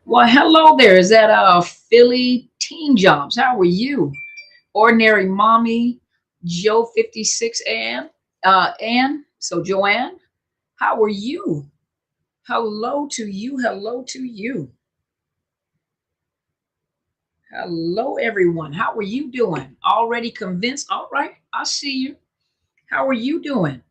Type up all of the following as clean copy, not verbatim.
Well, hello there. Is that Philly Teen Jobs? How are you? Ordinary Mommy Joe 56 Ann. So Joanne, how are you? Hello to you. Hello to you. Hello everyone. How are you doing? Already convinced? All right, I see you. How are you doing?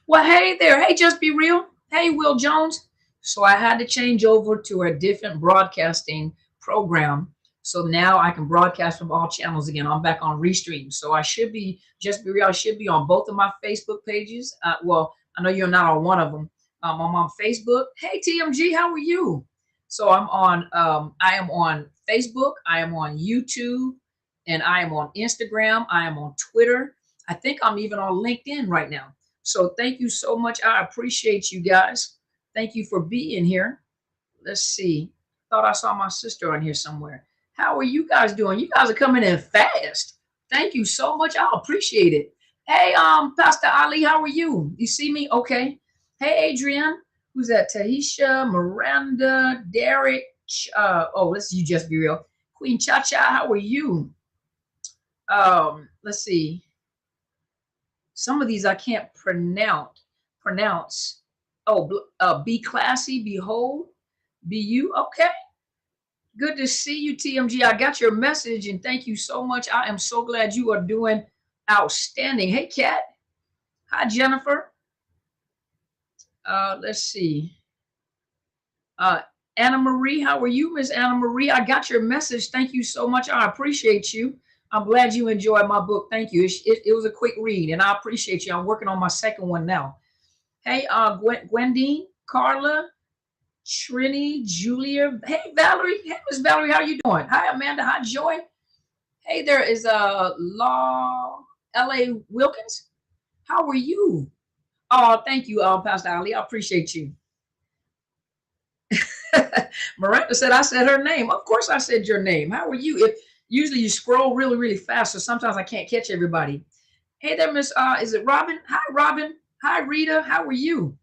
Well, hey there. Hey, just be real. Hey, Will Jones. So I had to change over to a different broadcasting program. So now I can broadcast from all channels again. I'm back on Restream. So I should be, just be real, I should be on both of my Facebook pages. Well, I know you're not on one of them. I'm on Facebook. Hey, TMG, how are you? So I am on Facebook. I am on YouTube. And I am on Instagram. I am on Twitter. I think I'm even on LinkedIn right now. So thank you so much. I appreciate you guys. Thank you for being here. Let's see. Thought I saw my sister on here somewhere. How are you guys doing? You guys are coming in fast. Thank you so much. I appreciate it. Hey, Pastor Ali, how are you? You see me? Okay. Hey, Adrian. Who's that? Tahisha, Miranda, Derek. Let's you just be real. Queen Cha Cha, how are you? Let's see. Some of these I can't pronounce. Be classy, behold, be you. Okay. Good to see you, TMG. I got your message and thank you so much. I am so glad you are doing outstanding. Hey, Kat. Hi, Jennifer. Let's see. Uh, Anna Marie, how are you, Miss Anna Marie? I got your message. Thank you so much. I appreciate you. I'm glad you enjoyed my book. Thank you. It was a quick read, and I appreciate you. I'm working on my second one now. Hey, Gwendine, Carla, Trini, Julia. Hey, Valerie. Hey, Miss Valerie, how you doing? Hi, Amanda. Hi, Joy. Hey, there is Law L.A. Wilkins. How are you? Oh, thank you, Pastor Ali. I appreciate you. Miranda said I said her name. Of course I said your name. How are you? If usually you scroll really, really fast, so sometimes I can't catch everybody. Hey there, Miss is it Robin? Hi, Robin. Hi, Rita. How are you?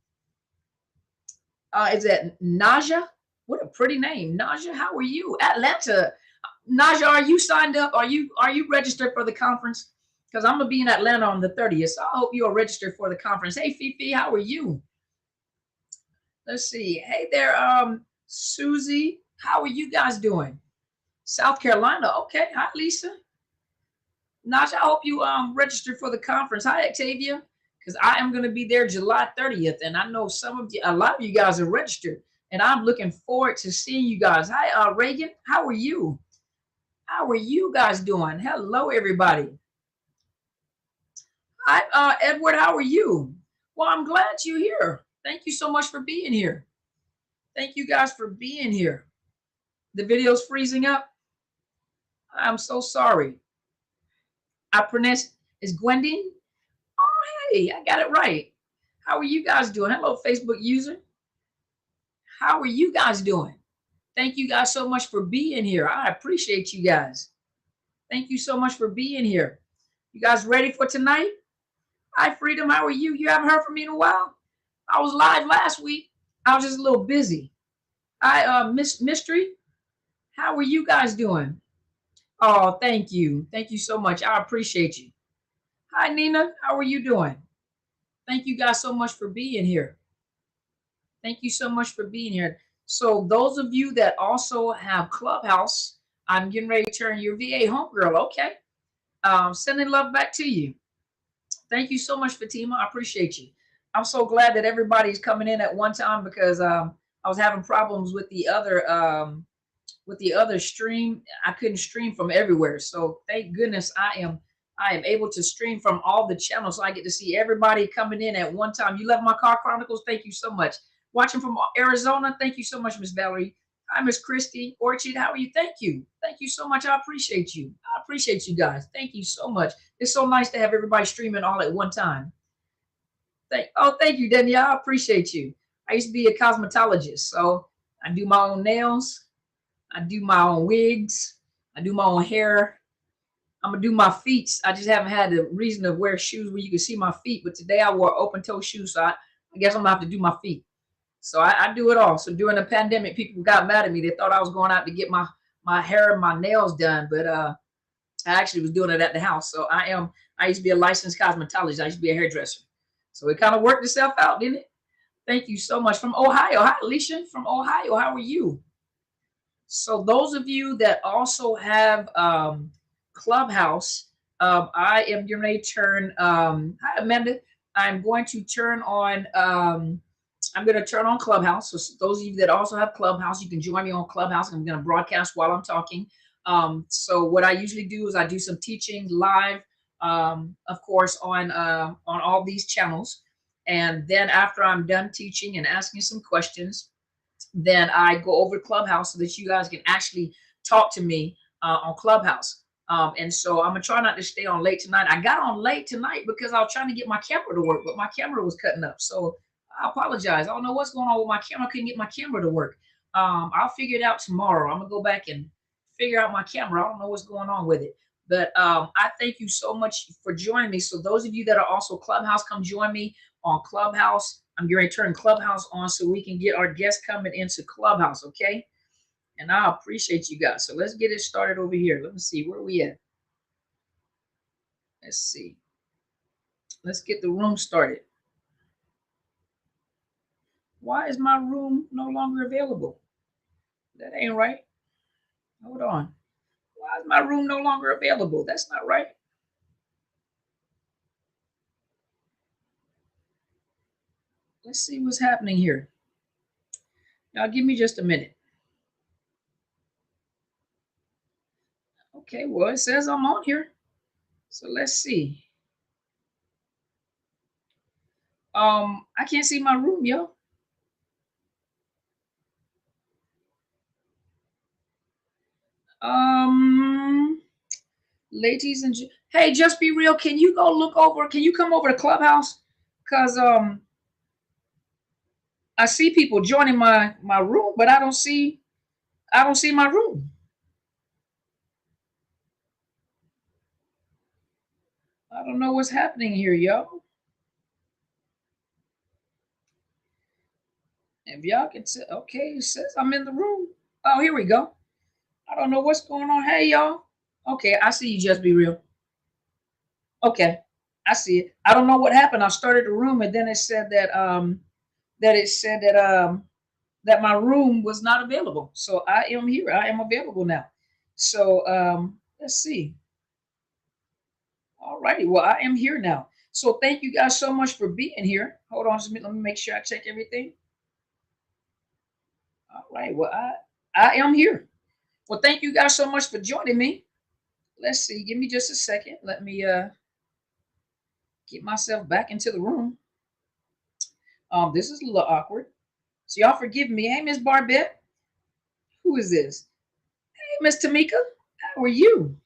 Is that Naja? What a pretty name. Naja, how are you? Atlanta. Naja, are you signed up? Are you registered for the conference? Because I'm gonna be in Atlanta on the 30th. So I hope you are registered for the conference. Hey Fifi, how are you? Let's see. Hey there, Susie. How are you guys doing? South Carolina. Okay. Hi, Lisa. Naja, I hope you registered for the conference. Hi, Octavia. Because I am going to be there July 30th. And I know a lot of you guys are registered. And I'm looking forward to seeing you guys. Hi, Reagan. How are you? How are you guys doing? Hello, everybody. Hi, Edward. How are you? Well, I'm glad you're here. Thank you so much for being here. Thank you guys for being here. The video's freezing up. I'm so sorry. I pronounce is Gwendine. Oh, hey, I got it right. How are you guys doing? Hello, Facebook user. How are you guys doing? Thank you guys so much for being here. I appreciate you guys. Thank you so much for being here. You guys ready for tonight? Hi, Freedom. How are you? You haven't heard from me in a while. I was live last week. I was just a little busy. Hi, Miss Mystery. How are you guys doing? Oh, thank you. Thank you so much. I appreciate you. Hi, Nina. How are you doing? Thank you guys so much for being here. Thank you so much for being here. So those of you that also have Clubhouse, I'm getting ready to turn your VA homegirl. Okay. Sending love back to you. Thank you so much, Fatima. I appreciate you. I'm so glad that everybody's coming in at one time because I was having problems with the other stream. I couldn't stream from everywhere. So thank goodness I am able to stream from all the channels. So I get to see everybody coming in at one time. You love my car chronicles. Thank you so much. Watching from Arizona. Thank you so much, Miss Valerie. Hi, Miss Christy. Orchid, how are you? Thank you. Thank you so much. I appreciate you. I appreciate you guys. Thank you so much. It's so nice to have everybody streaming all at one time. Thank you, Danielle. I appreciate you. I used to be a cosmetologist, so I do my own nails. I do my own wigs. I do my own hair. I'm gonna do my feet. I just haven't had the reason to wear shoes where you can see my feet. But today I wore open toe shoes, so I guess I'm gonna have to do my feet. So I do it all. So during the pandemic, people got mad at me. They thought I was going out to get my hair and my nails done, but I actually was doing it at the house. So I used to be a licensed cosmetologist. I used to be a hairdresser. So it kind of worked itself out, didn't it? Thank you so much. From Ohio. Hi, Alicia from Ohio. How are you? So those of you that also have Clubhouse, I am getting ready to turn, hi, Amanda. I'm going to turn on, I'm going to turn on Clubhouse. So those of you that also have Clubhouse, you can join me on Clubhouse. I'm going to broadcast while I'm talking. So what I usually do is I do some teaching live, of course, on all these channels. And then after I'm done teaching and asking some questions, then I go over to Clubhouse so that you guys can actually talk to me on Clubhouse. And so I'm gonna try not to stay on late tonight. I got on late tonight because I was trying to get my camera to work, but my camera was cutting up. So I apologize. I don't know what's going on with my camera. I couldn't get my camera to work. I'll figure it out tomorrow. I'm gonna go back and figure out my camera. I don't know what's going on with it. But I thank you so much for joining me. So those of you that are also Clubhouse, come join me on Clubhouse. I'm going to turn Clubhouse on so we can get our guests coming into Clubhouse, okay? And I appreciate you guys. So let's get it started over here. Let me see, where are we at? Let's see. Let's get the room started. Why is my room no longer available? That ain't right. Hold on. Why is my room no longer available? That's not right. Let's see what's happening here. Now, give me just a minute. Okay, well, it says I'm on here. So let's see. I can't see my room, yo. Ladies and hey, just be real. Can you go look over? Can you come over to Clubhouse? Cause I see people joining my room, but I don't see my room. I don't know what's happening here, yo. If y'all can see, okay, it says I'm in the room. Oh, here we go. I don't know what's going on. Hey, y'all. Okay, I see you. Just be real. Okay, I see it. I don't know what happened. I started the room, and then it said that my room was not available. So I am here. I am available now. So let's see. All righty. Well, I am here now. So thank you guys so much for being here. Hold on just a minute. Let me make sure I check everything. All right. Well, I am here. Well, thank you guys so much for joining me. Let's see. Give me just a second. Let me get myself back into the room. This is a little awkward. So y'all forgive me. Hey, Miss Barbette. Who is this? Hey, Miss Tamika. How are you?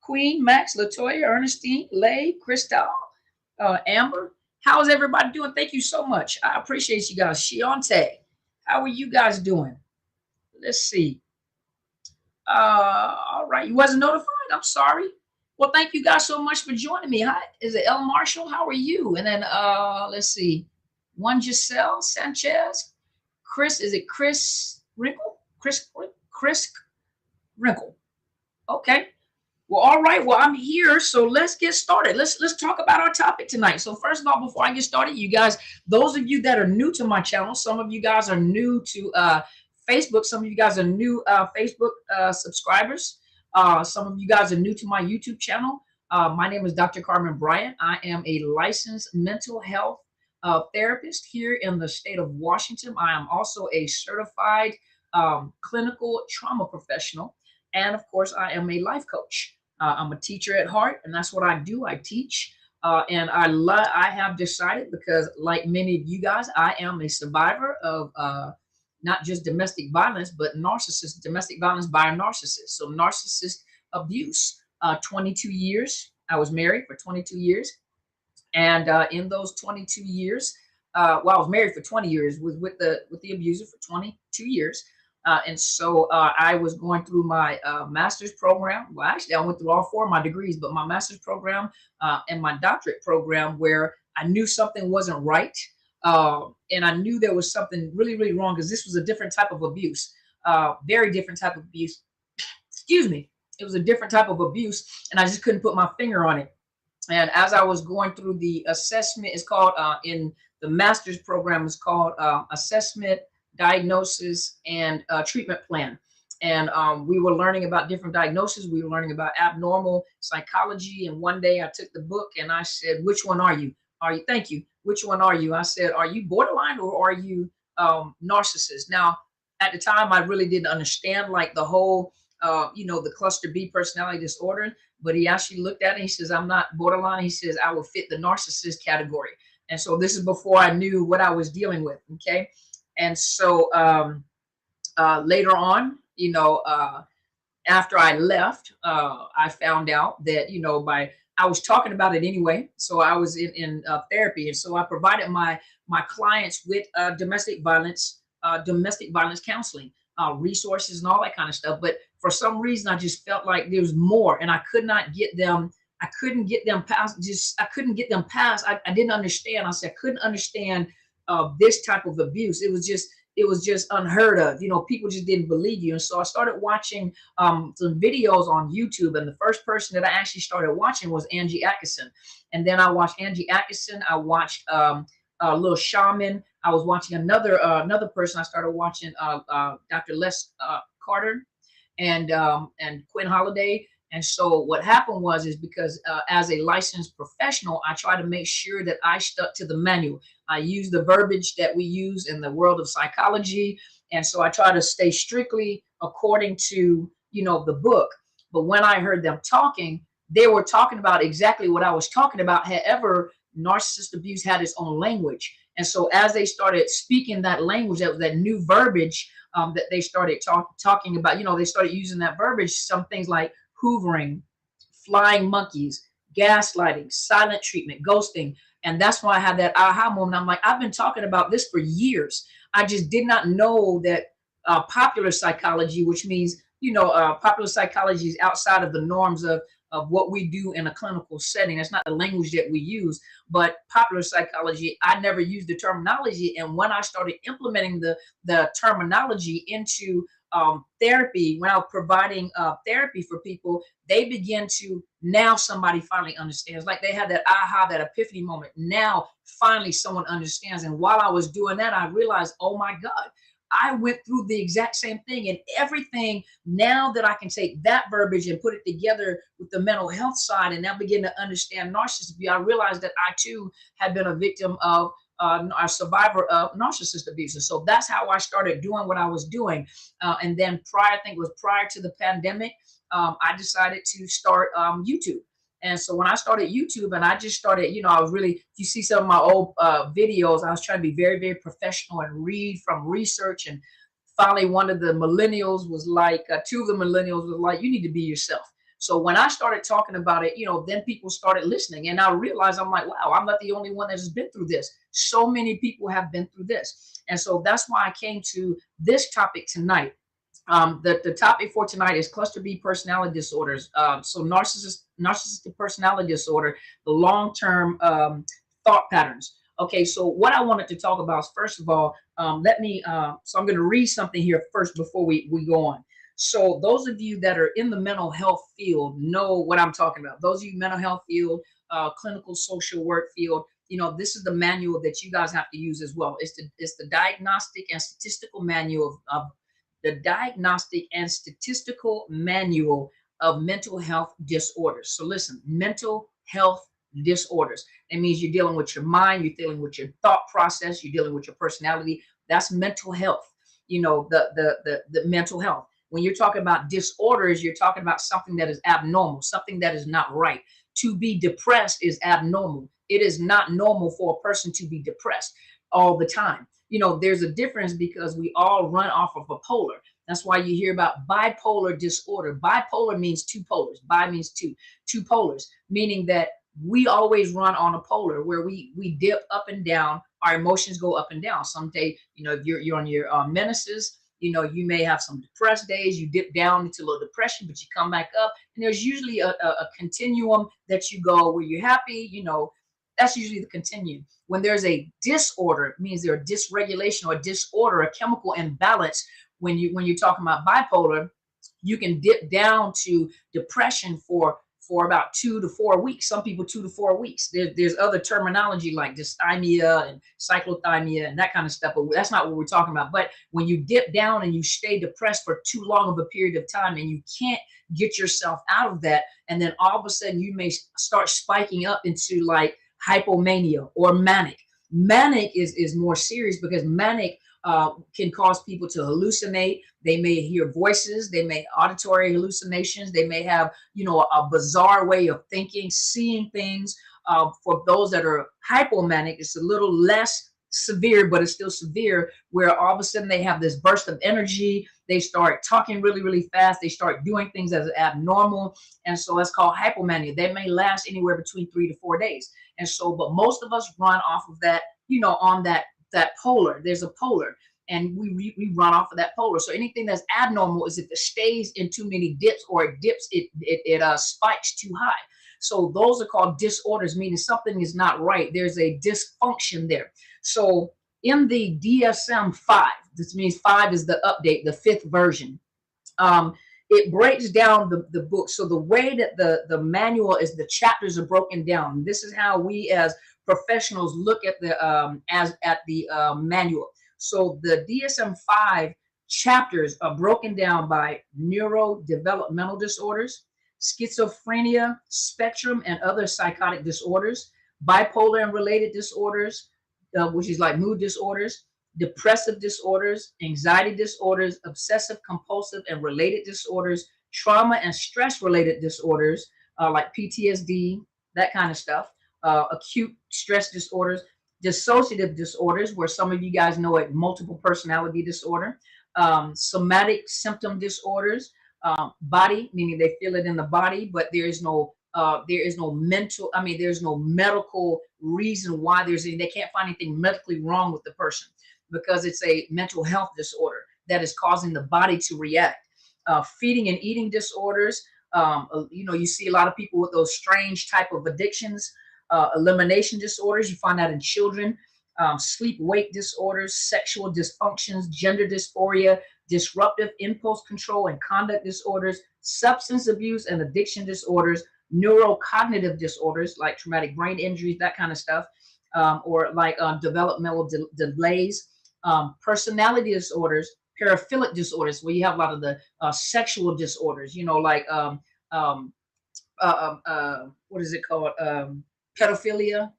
Queen, Max, Latoya, Ernestine, Lay, Crystal, Amber. How's everybody doing? Thank you so much. I appreciate you guys. Shiante, how are you guys doing? Let's see. All right. You wasn't notified? I'm sorry. Well, thank you guys so much for joining me. Hi, is it El Marshall? How are you? And then let's see. One Giselle Sanchez. Chris, is it Chris Wrinkle? Chris Wrinkle. Okay. Well, all right. Well, I'm here, so let's get started. Let's talk about our topic tonight. So first of all, before I get started, you guys, those of you that are new to my channel, some of you guys are new to Facebook. Some of you guys are new Facebook subscribers. Some of you guys are new to my YouTube channel. My name is Dr. Carmen Bryant. I am a licensed mental health therapist here in the state of Washington. I am also a certified clinical trauma professional. And of course, I am a life coach. I'm a teacher at heart, and that's what I do. I teach, and I have decided, because like many of you guys, I am a survivor of not just domestic violence, but domestic violence by a narcissist. So narcissist abuse. 22 years. I was married for 22 years, and in those 22 years, I was married for 20 years with the abuser for 22 years. And so I was going through my master's program. Well, actually, I went through all 4 of my degrees, but my master's program and my doctorate program, where I knew something wasn't right. And I knew there was something really, really wrong because this was a different type of abuse, very different type of abuse. Excuse me. It was a different type of abuse, and I just couldn't put my finger on it. And as I was going through the assessment, it's called in the master's program, it's called assessment, diagnosis, and treatment plan. And we were learning about different diagnoses. We were learning about abnormal psychology. And one day I took the book and I said, "Which one are you? Are you? Thank you. Which one are you?" I said, "Are you borderline or are you narcissist?" Now, at the time, I really didn't understand like the whole, the cluster B personality disorder. But he actually looked at it. He says, "I'm not borderline." He says, "I will fit the narcissist category." And so this is before I knew what I was dealing with. Okay. And so later on, after I left, I found out that, I was talking about it anyway. So I was in therapy. And so I provided my clients with domestic violence counseling, resources and all that kind of stuff. But for some reason, I just felt like there was more and I could not get them. I couldn't get them past, I couldn't get them past. I didn't understand. I said, I couldn't understand this type of abuse. It was just unheard of. People just didn't believe you. And so I started watching some videos on YouTube. And the first person that I actually started watching was Angie Atkinson. And then I watched Angie Atkinson. I watched Little Shaman. I was watching another person. I started watching Dr. Les Carter and Quinn Holiday. And so what happened is because as a licensed professional, I try to make sure that I stuck to the manual. I use the verbiage that we use in the world of psychology. And so I try to stay strictly according to, the book. But when I heard them talking, they were talking about exactly what I was talking about. However, narcissist abuse had its own language. And so as they started speaking that language, that new verbiage that they started talking about, they started using that verbiage, some things like hoovering, flying monkeys, gaslighting, silent treatment, ghosting. And that's why I had that aha moment. I'm like, I've been talking about this for years. I just did not know that popular psychology, which means, popular psychology is outside of the norms of what we do in a clinical setting. That's not the language that we use, but popular psychology, I never used the terminology. And when I started implementing the terminology into therapy, when I was providing therapy for people, they begin to, now somebody finally understands. Like they had that aha, that epiphany moment. Now finally someone understands. And while I was doing that, I realized, oh my God, I went through the exact same thing, and everything. Now that I can take that verbiage and put it together with the mental health side and now begin to understand narcissism, I realized that I too had been a victim of a survivor of narcissist abuse. And so that's how I started doing what I was doing. And then I think it was prior to the pandemic, I decided to start YouTube. And so when I started YouTube and I just started, I was really, if you see some of my old videos, I was trying to be very, very professional and read from research. And finally, one of the millennials was like, two of the millennials was like, you need to be yourself. So when I started talking about it, then people started listening. And I realized, I'm like, wow, I'm not the only one that has been through this. So many people have been through this. And so that's why I came to this topic tonight. The topic for tonight is cluster B personality disorders. So narcissistic personality disorder, the long-term thought patterns. Okay, so what I wanted to talk about is, first of all, so I'm going to read something here first before we go on. So those of you that are in the mental health field know what I'm talking about. Those of you mental health field, clinical social work field, this is the manual that you guys have to use as well. It's the diagnostic and statistical manual of the Diagnostic and Statistical Manual of Mental Health Disorders. So listen, mental health disorders. That means you're dealing with your mind, you're dealing with your thought process, you're dealing with your personality. That's mental health, the mental health. When you're talking about disorders, you're talking about something that is abnormal, something that is not right. To be depressed is abnormal. It is not normal for a person to be depressed all the time. There's a difference because we all run off of a polar. That's why you hear about bipolar disorder. Bipolar means two polars. Bi means two polars, meaning that we always run on a polar where we dip up and down. Our emotions go up and down. Some day, if you're on your menaces, you may have some depressed days. You dip down into a little depression, but you come back up. And there's usually a continuum that you go where you're happy, That's usually the continuum. When there's a disorder, it means there's dysregulation or disorder, a chemical imbalance. When you're talking about bipolar, you can dip down to depression for about 2 to 4 weeks. Some people 2 to 4 weeks. There's other terminology like dysthymia and cyclothymia and that kind of stuff, but that's not what we're talking about. But when you dip down and you stay depressed for too long of a period of time and you can't get yourself out of that, and then all of a sudden you may start spiking up into like hypomania or manic. Manic is more serious because manic can cause people to hallucinate. They may hear voices, they may auditory hallucinations, they may have, a bizarre way of thinking, seeing things. For those that are hypomanic, it's a little less severe, but it's still severe, where all of a sudden they have this burst of energy. They start talking really, really fast. They start doing things as abnormal. And so that's called hypomania. They may last anywhere between 3 to 4 days. And so, but most of us run off of that, on that polar. There's a polar, and we run off of that polar. So anything that's abnormal is if it stays in too many dips, or it dips, it spikes too high. So those are called disorders, meaning something is not right. There's a dysfunction there. So in the DSM-5, this means 5 is the update, the 5th version. It breaks down the book. So the way that the manual is, the chapters are broken down. This is how we as professionals look at the manual. So the DSM-5 chapters are broken down by neurodevelopmental disorders, schizophrenia, spectrum and other psychotic disorders, bipolar and related disorders, which is like mood disorders, depressive disorders, anxiety disorders, obsessive compulsive and related disorders, trauma and stress related disorders, like PTSD, that kind of stuff, acute stress disorders, dissociative disorders, where some of you guys know it, multiple personality disorder, somatic symptom disorders, body, meaning they feel it in the body, but there is no mental, there's no medical reason why they can't find anything medically wrong with the person, because it's a mental health disorder that is causing the body to react. Feeding and eating disorders, you see a lot of people with those strange type of addictions. Elimination disorders, you find that in children. Sleep-wake disorders, sexual dysfunctions, gender dysphoria, disruptive impulse control and conduct disorders, substance abuse and addiction disorders, neurocognitive disorders like traumatic brain injuries, that kind of stuff, or like developmental delays, personality disorders, paraphilic disorders, where you have a lot of the sexual disorders, like what is it called? Pedophilia,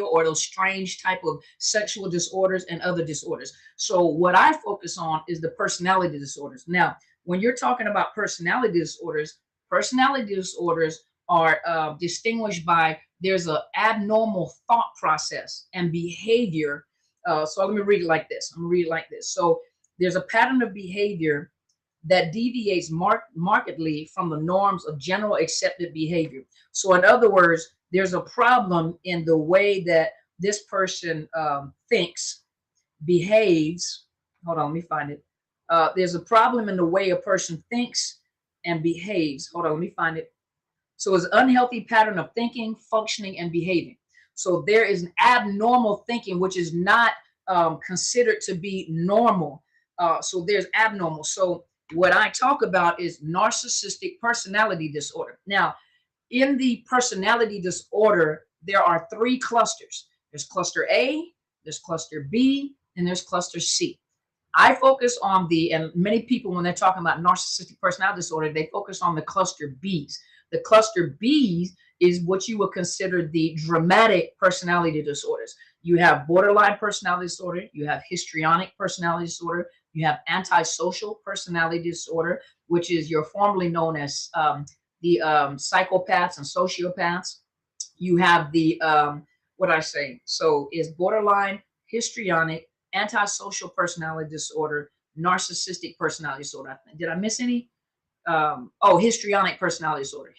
or those strange type of sexual disorders and other disorders. So what I focus on is the personality disorders. Now, when you're talking about personality disorders are distinguished by there's an abnormal thought process and behavior. So let me read it like this. So there's a pattern of behavior that deviates markedly from the norms of general accepted behavior. So in other words, there's a problem in the way that this person thinks, behaves. Hold on, let me find it. There's a problem in the way a person thinks and behaves. Hold on, let me find it. So it's an unhealthy pattern of thinking, functioning, and behaving. So there is an abnormal thinking, which is not considered to be normal. So there's abnormal. So what I talk about is narcissistic personality disorder. Now, in the personality disorder, there are 3 clusters. There's cluster A, there's cluster B, and there's cluster C. I focus on and many people, when they're talking about narcissistic personality disorder, they focus on the cluster Bs. The cluster Bs is what you would consider the dramatic personality disorders. You have borderline personality disorder, you have histrionic personality disorder, you have antisocial personality disorder, which is you're formerly known as the psychopaths and sociopaths. You have the so is borderline, histrionic, antisocial personality disorder, narcissistic personality disorder. Did I miss any? Histrionic personality disorder.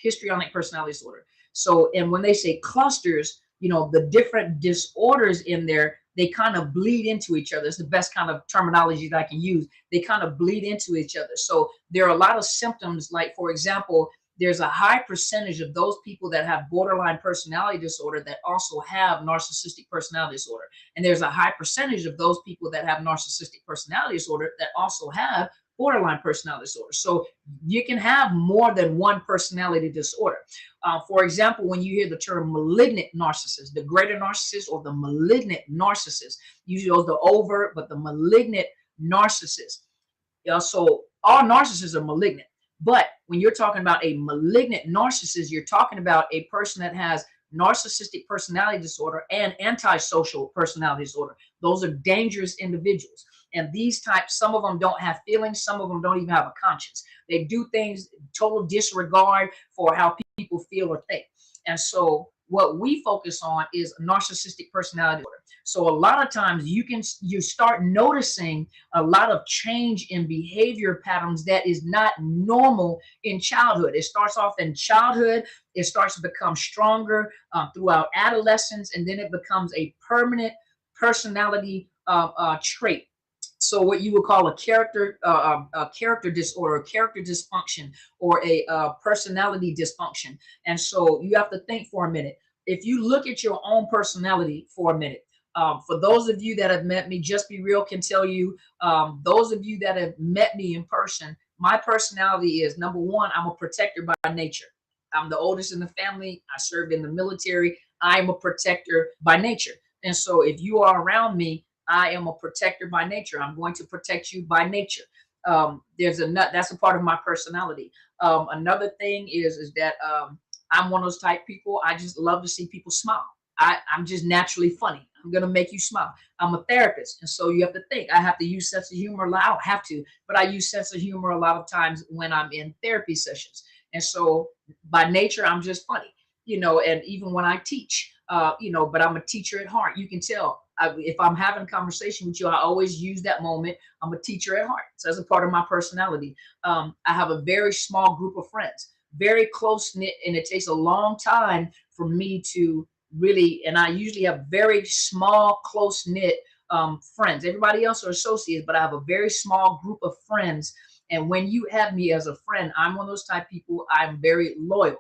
So, and when they say clusters, the different disorders in there, they kind of bleed into each other. It's the best kind of terminology that I can use. They kind of bleed into each other. So there are a lot of symptoms, like, for example, there's a high percentage of those people that have borderline personality disorder that also have narcissistic personality disorder. And there's a high percentage of those people that have narcissistic personality disorder that also have borderline personality disorder. So you can have more than one personality disorder. For example, when you hear the term malignant narcissist, the greater narcissist or the malignant narcissist, usually the overt, but the malignant narcissist. So all narcissists are malignant. But when you're talking about a malignant narcissist, you're talking about a person that has narcissistic personality disorder and antisocial personality disorder. Those are dangerous individuals. And these types, some of them don't have feelings. Some of them don't even have a conscience. They do things total disregard for how people feel or think. And so what we focus on is narcissistic personality disorder. So a lot of times you start noticing a lot of change in behavior patterns that is not normal in childhood. It starts off in childhood. It starts to become stronger throughout adolescence, and then it becomes a permanent personality trait. So what you would call a character disorder, a character dysfunction, or a personality dysfunction. And so you have to think for a minute. If you look at your own personality for a minute, for those of you that have met me, Just Be Real can tell you, those of you that have met me in person, my personality is, number one, I'm a protector by nature. I'm the oldest in the family. I served in the military. I am a protector by nature. And so if you are around me, I am a protector by nature. I'm going to protect you by nature. That's a part of my personality. Another thing is that I'm one of those type people. I just love to see people smile. I'm just naturally funny. I'm going to make you smile. I'm a therapist. And so you have to think, I have to use sense of humor. I don't have to, but I use sense of humor a lot of times when I'm in therapy sessions. And so by nature, I'm just funny, and even when I teach, but I'm a teacher at heart. You can tell if I'm having a conversation with you, I always use that moment. I'm a teacher at heart. So that's a part of my personality. I have a very small group of friends, very close knit, and it takes a long time for me to really, and I usually have very small, close knit friends. Everybody else are associates, but I have a very small group of friends. And when you have me as a friend, I'm one of those type of people. I'm very loyal,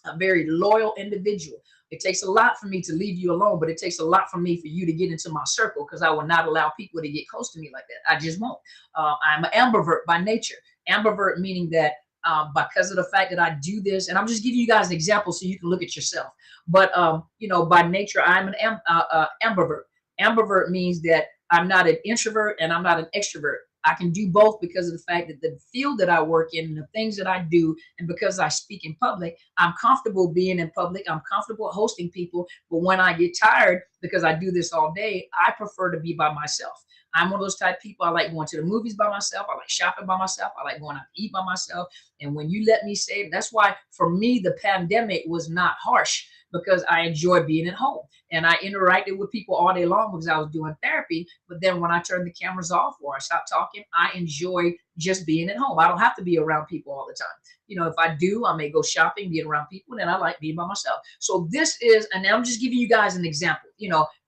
a very loyal individual. It takes a lot for me to leave you alone, but it takes a lot for me for you to get into my circle, because I will not allow people to get close to me like that. I just won't. I'm an ambivert by nature. Ambivert meaning that because of the fact that I do this, and I'm just giving you guys an example so you can look at yourself. But by nature, I'm an ambivert. Ambivert means that I'm not an introvert and I'm not an extrovert. I can do both because of the fact that the field that I work in and the things that I do, and because I speak in public, I'm comfortable being in public. I'm comfortable hosting people. But when I get tired, because I do this all day, I prefer to be by myself. I'm one of those type of people. I like going to the movies by myself. I like shopping by myself. I like going out to eat by myself. And when you let me say, that's why for me, the pandemic was not harsh, because I enjoy being at home. And I interacted with people all day long because I was doing therapy. But then when I turned the cameras off or I stopped talking, I enjoy just being at home. I don't have to be around people all the time. If I do, I may go shopping, being around people, and then I like being by myself. So this is, and I'm just giving you guys an example,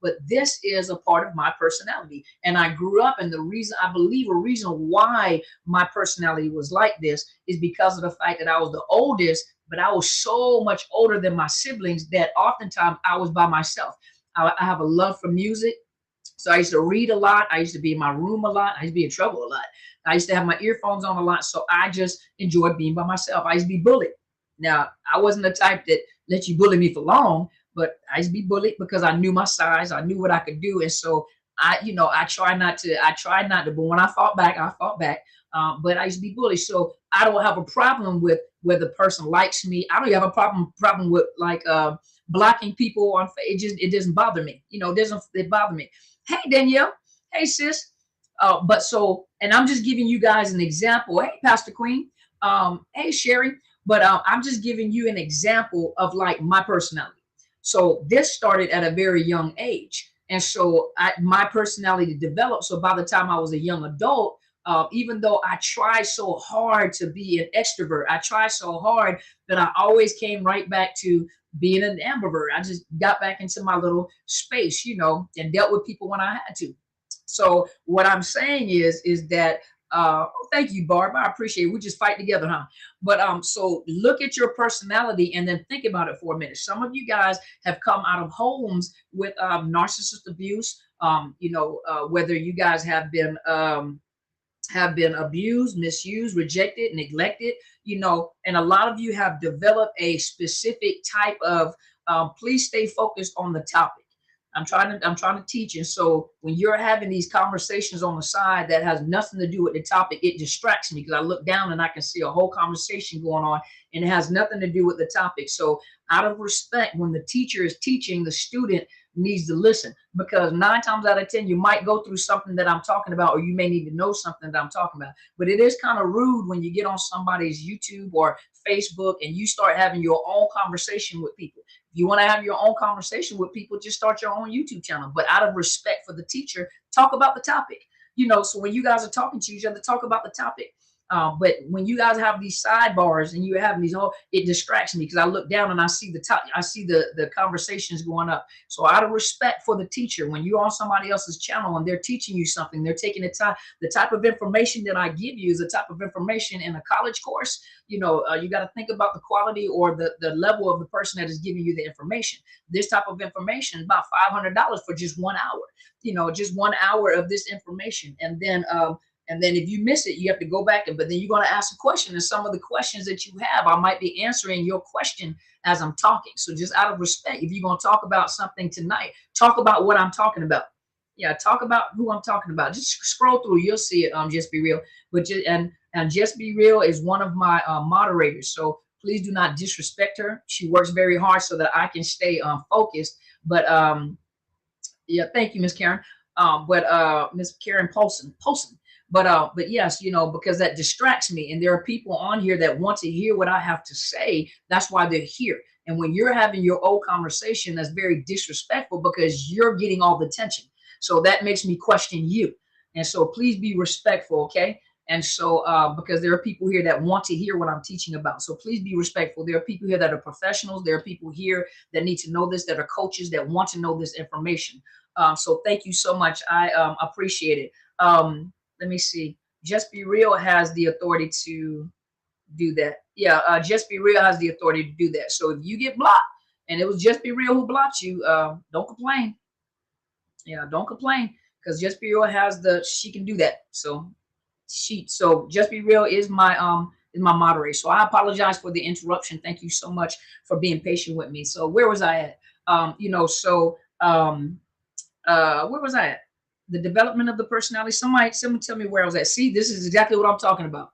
but this is a part of my personality. And I grew up, and the reason, I believe a reason why my personality was like this is because of the fact that I was the oldest, but I was so much older than my siblings that oftentimes I was by myself. I have a love for music. So I used to read a lot. I used to be in my room a lot. I used to be in trouble a lot. I used to have my earphones on a lot. So I just enjoyed being by myself. I used to be bullied. Now, I wasn't the type that let you bully me for long, but I used to be bullied because I knew my size. I knew what I could do. And so I try not to, but when I fought back, I fought back. But I used to be bullied. So I don't have a problem with whether the person likes me. I don't have a problem with like blocking people on. It doesn't bother me. It bother me. Hey, Danielle. Hey, sis. And I'm just giving you guys an example. Hey, Pastor Queen. Hey, Sherry. But I'm just giving you an example of like my personality. So this started at a very young age. And so my personality developed. So by the time I was a young adult, even though I tried so hard to be an extrovert, I tried so hard that I always came right back to being an ambivert. I just got back into my little space, and dealt with people when I had to. So what I'm saying is that Oh, thank you, Barb. I appreciate it. We just fight together, huh? But so look at your personality and then think about it for a minute. Some of you guys have come out of homes with narcissist abuse. Whether you guys have been abused, misused, rejected, neglected, and a lot of you have developed a specific type of, please stay focused on the topic. I'm trying to teach. And so when you're having these conversations on the side that has nothing to do with the topic, it distracts me because I look down and I can see a whole conversation going on and it has nothing to do with the topic. So out of respect, when the teacher is teaching, the student needs to listen, because 9 times out of 10, you might go through something that I'm talking about, or you may need to know something that I'm talking about. But it is kind of rude when you get on somebody's YouTube or Facebook and you start having your own conversation with people. If you want to have your own conversation with people, just start your own YouTube channel. But out of respect for the teacher, talk about the topic. So when you guys are talking to each other, talk about the topic. But when you guys have these sidebars and you're having these it distracts me because I look down and I see the conversations going up. So out of respect for the teacher, when you're on somebody else's channel and they're teaching you something, they're taking the time. The type of information that I give you is the type of information in a college course. You got to think about the quality or the level of the person that is giving you the information. This type of information is about $500 for just 1 hour. Just 1 hour of this information, and then if you miss it, you have to go back but then you're going to ask a question. And some of the questions that you have, I might be answering your question as I'm talking. So just out of respect, if you're going to talk about something tonight, talk about what I'm talking about. Yeah, talk about who I'm talking about. Just scroll through, you'll see it. Just Be Real. And Just Be Real is one of my moderators. So please do not disrespect her. She works very hard so that I can stay focused. But yeah, thank you, Miss Karen. Miss Karen Polson. But yes, because that distracts me. And there are people on here that want to hear what I have to say. That's why they're here. And when you're having your old conversation, that's very disrespectful because you're getting all the attention. So that makes me question you. And so please be respectful, okay? And so because there are people here that want to hear what I'm teaching about. So please be respectful. There are people here that are professionals. There are people here that need to know this, that are coaches that want to know this information. So thank you so much. I appreciate it. Let me see. Just Be Real has the authority to do that. Yeah, Just Be Real has the authority to do that. So if you get blocked and it was Just Be Real who blocked you, don't complain. Yeah, don't complain, because Just Be Real has she can do that. So Just Be Real is my moderator. So I apologize for the interruption. Thank you so much for being patient with me. So where was I at? Where was I at? The development of the personality. Someone tell me where I was at. See, this is exactly what I'm talking about.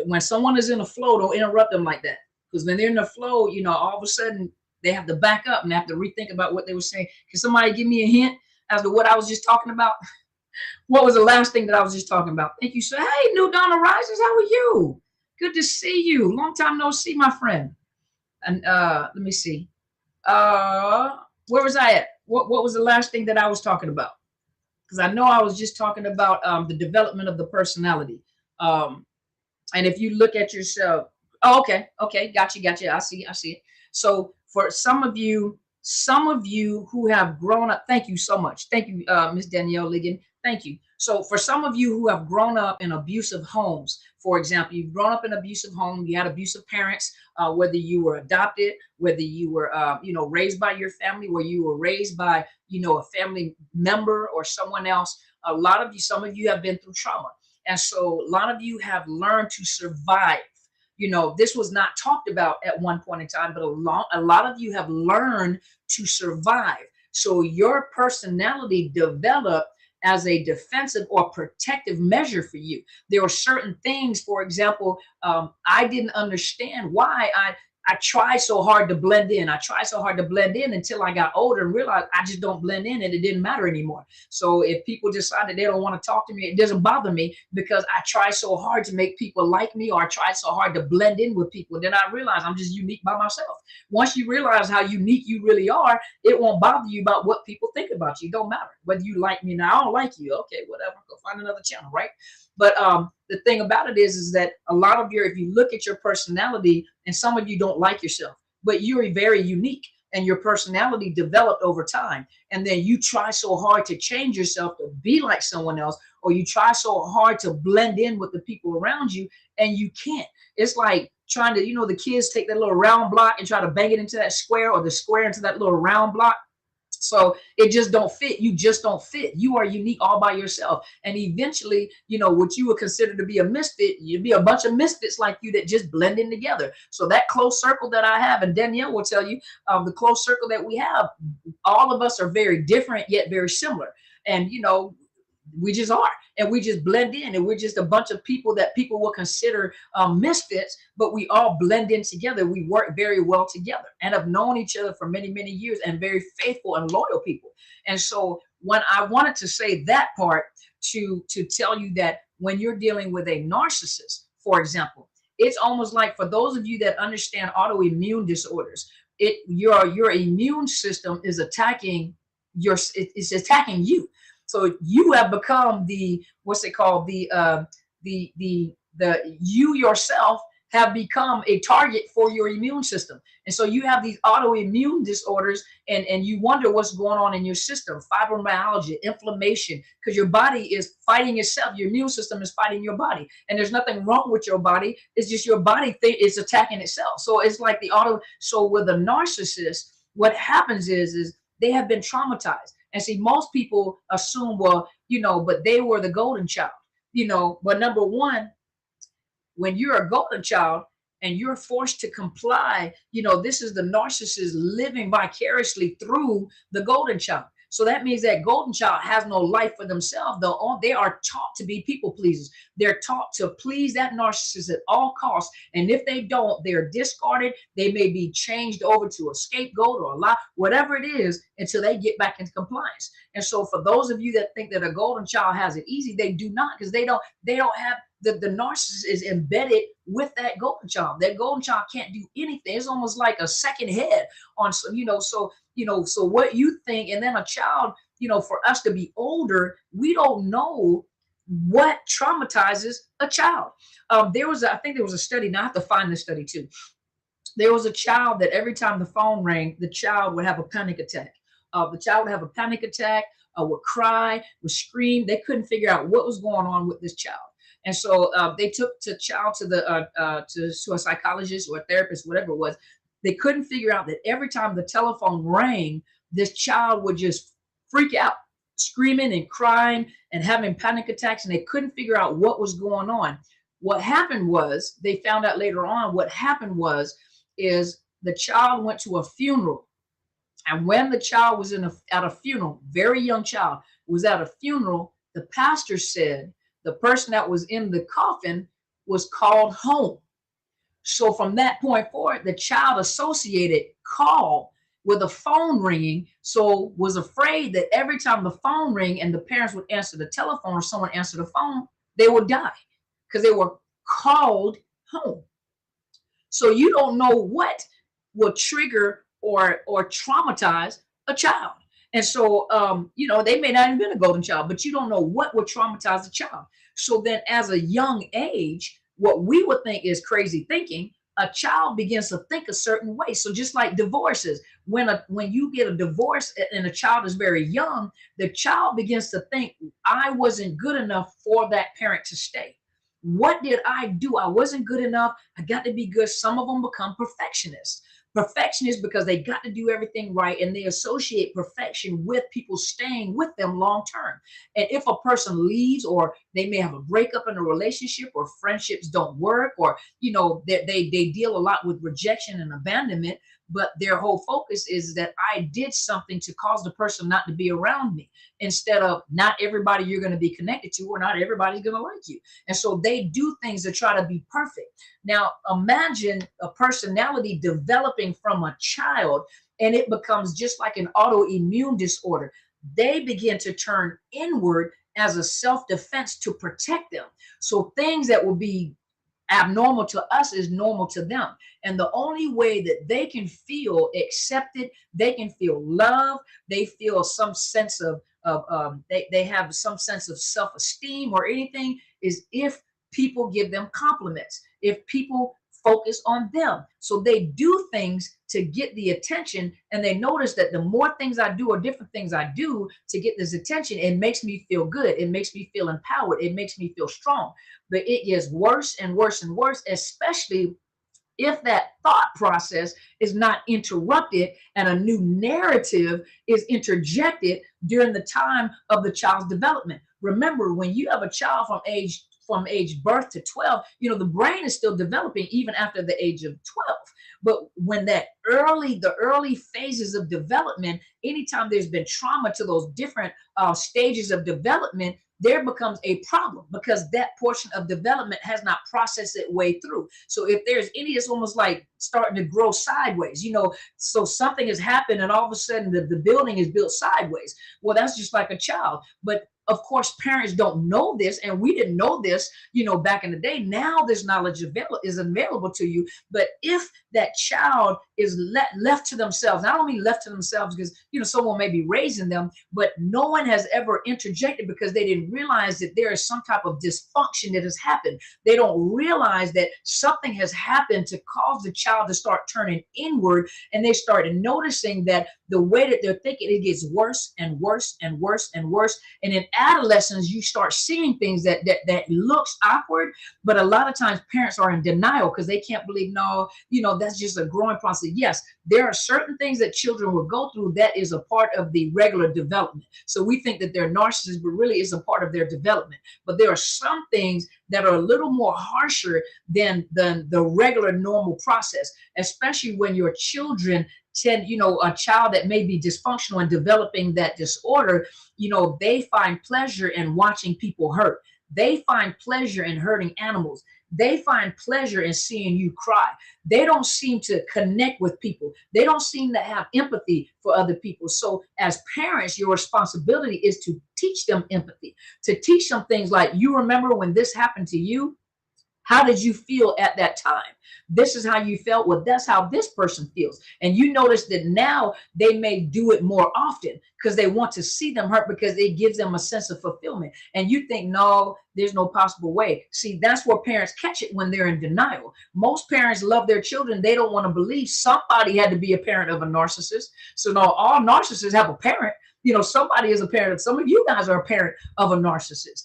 When someone is in a flow, don't interrupt them like that. Because when they're in the flow, all of a sudden they have to back up and have to rethink about what they were saying. Can somebody give me a hint as to what I was just talking about? What was the last thing that I was just talking about? Thank you, sir. Hey, New Donna Rises, how are you? Good to see you. Long time no see, my friend. And let me see. Where was I at? What was the last thing that I was talking about? Because I know I was just talking about the development of the personality. And if you look at yourself, okay, gotcha. I see it. So for some of you who have grown up, thank you so much. Thank you, Miss Danielle Ligon. Thank you. So for some of you who have grown up in abusive homes, for example, you've grown up in an abusive home, you had abusive parents, whether you were adopted, whether you were, raised by your family, where you were raised by, a family member or someone else. Some of you have been through trauma. And so a lot of you have learned to survive. This was not talked about at one point in time, but a lot of you have learned to survive. So your personality developed as a defensive or protective measure for you. There were certain things, for example, I didn't understand why I tried so hard to blend in. I tried so hard to blend in until I got older and realized I just don't blend in and it didn't matter anymore. So if people decide that they don't want to talk to me, it doesn't bother me because I try so hard to make people like me, or I try so hard to blend in with people. And then I realize I'm just unique by myself. Once you realize how unique you really are, it won't bother you about what people think about you. It don't matter whether you like me now. I don't like you. Okay, whatever. Go find another channel, right? But the thing about it is that a lot of if you look at your personality, and some of you don't like yourself, but you're very unique. and your personality developed over time. And then you try so hard to change yourself to be like someone else, or you try so hard to blend in with the people around you, and you can't. It's like trying to, the kids take that little round block and try to bang it into that square, or the square into that little round block. So it just don't fit. You just don't fit. You are unique all by yourself. And eventually, what you would consider to be a misfit, you'd be a bunch of misfits like you that just blend in together. So that close circle that I have, and Danielle will tell you, the close circle that we have, all of us are very different yet very similar. And we just are, and we just blend in, and we're just a bunch of people that people will consider misfits, but we all blend in together. We work very well together and have known each other for many, many years, and very faithful and loyal people. And so when I wanted to say that part to tell you that when you're dealing with a narcissist, for example, it's almost like, for those of you that understand autoimmune disorders, your immune system is attacking it's attacking you. So you have become what's it called? You yourself have become a target for your immune system. And so you have these autoimmune disorders, and you wonder what's going on in your system: fibromyalgia, inflammation, because your body is fighting itself. Your immune system is fighting your body. And there's nothing wrong with your body. It's just your body is attacking itself. So it's like so with a narcissist, what happens is they have been traumatized. And see, most people assume, well, but they were the golden child, but number one, when you're a golden child and you're forced to comply, this is the narcissist living vicariously through the golden child. So that means that golden child has no life for themselves. They are taught to be people pleasers. They're taught to please that narcissist at all costs. And if they don't, they're discarded. They may be changed over to a scapegoat or a lie, whatever it is, until they get back into compliance. And so for those of you that think that a golden child has it easy, they do not, because they don't have the narcissist is embedded with that golden child. That golden child can't do anything. It's almost like a second head on, so what you think, and then a child, for us to be older, we don't know what traumatizes a child. I think there was a study, now I have to find this study too. There was a child that every time the phone rang, the child would have a panic attack. The child would have a panic attack, would cry, would scream. They couldn't figure out what was going on with this child. And so they took the child to a psychologist or a therapist, whatever it was. They couldn't figure out that every time the telephone rang, this child would just freak out, screaming and crying and having panic attacks, and they couldn't figure out what was going on. What happened was, they found out later on, what happened is the child went to a funeral. And when the child was at a funeral, very young child was at a funeral, the pastor said the person that was in the coffin was called home. So from that point forward, the child associated call with a phone ringing, so was afraid that every time the phone rang and the parents would answer the telephone or someone answered the phone, they would die because they were called home. So you don't know what will trigger or traumatize a child. And so, they may not have been a golden child, but you don't know what would traumatize a child. So then as a young age, what we would think is crazy thinking, a child begins to think a certain way. So just like divorces, when you get a divorce and a child is very young, the child begins to think, I wasn't good enough for that parent to stay. What did I do? I wasn't good enough. I got to be good. Some of them become perfectionists. Perfectionists because they got to do everything right, and they associate perfection with people staying with them long term. And if a person leaves, or they may have a breakup in a relationship, or friendships don't work, or they deal a lot with rejection and abandonment, but their whole focus is that I did something to cause the person not to be around me, instead of not everybody you're going to be connected to, or not everybody's going to like you. And so they do things to try to be perfect. Now, imagine a personality developing from a child, and it becomes just like an autoimmune disorder. They begin to turn inward as a self-defense to protect them. So things that will be abnormal to us is normal to them. And the only way that they can feel accepted, they can feel love, they feel some sense of they have some sense of self-esteem or anything, is if people give them compliments, if people focus on them. So they do things to get the attention, and they notice that the more things I do or different things I do to get this attention, it makes me feel good. It makes me feel empowered. It makes me feel strong. But it gets worse and worse and worse, especially if that thought process is not interrupted and a new narrative is interjected during the time of the child's development. Remember, when you have a child from age birth to 12, the brain is still developing even after the age of 12. But when the early phases of development, anytime there's been trauma to those different stages of development, there becomes a problem because that portion of development has not processed its way through. So if there's any, it's almost like starting to grow sideways, so something has happened and all of a sudden the building is built sideways. Well, that's just like a child. But of course, parents don't know this, and we didn't know this, back in the day. Now this knowledge is available to you. But if that child is left to themselves, and I don't mean left to themselves because, someone may be raising them, but no one has ever interjected because they didn't realize that there is some type of dysfunction that has happened. They don't realize that something has happened to cause the child to start turning inward, and they started noticing that the way that they're thinking, it gets worse and worse and worse and worse. And in adolescence, you start seeing things that looks awkward, but a lot of times parents are in denial because they can't believe, no, that's just a growing process. Yes, there are certain things that children will go through that is a part of the regular development. So we think that they're narcissists, but really it's a part of their development. But there are some things that are a little more harsher than the regular normal process, especially when your children a child that may be dysfunctional and developing that disorder, they find pleasure in watching people hurt. They find pleasure in hurting animals. They find pleasure in seeing you cry. They don't seem to connect with people. They don't seem to have empathy for other people. So as parents, your responsibility is to teach them empathy, to teach them things like, you remember when this happened to you? How did you feel at that time? This is how you felt. Well, that's how this person feels. And you notice that now they may do it more often because they want to see them hurt because it gives them a sense of fulfillment. And you think, no, there's no possible way. See, that's where parents catch it when they're in denial. Most parents love their children. They don't want to believe somebody had to be a parent of a narcissist. So no, all narcissists have a parent. Somebody is a parent. Some of you guys are a parent of a narcissist.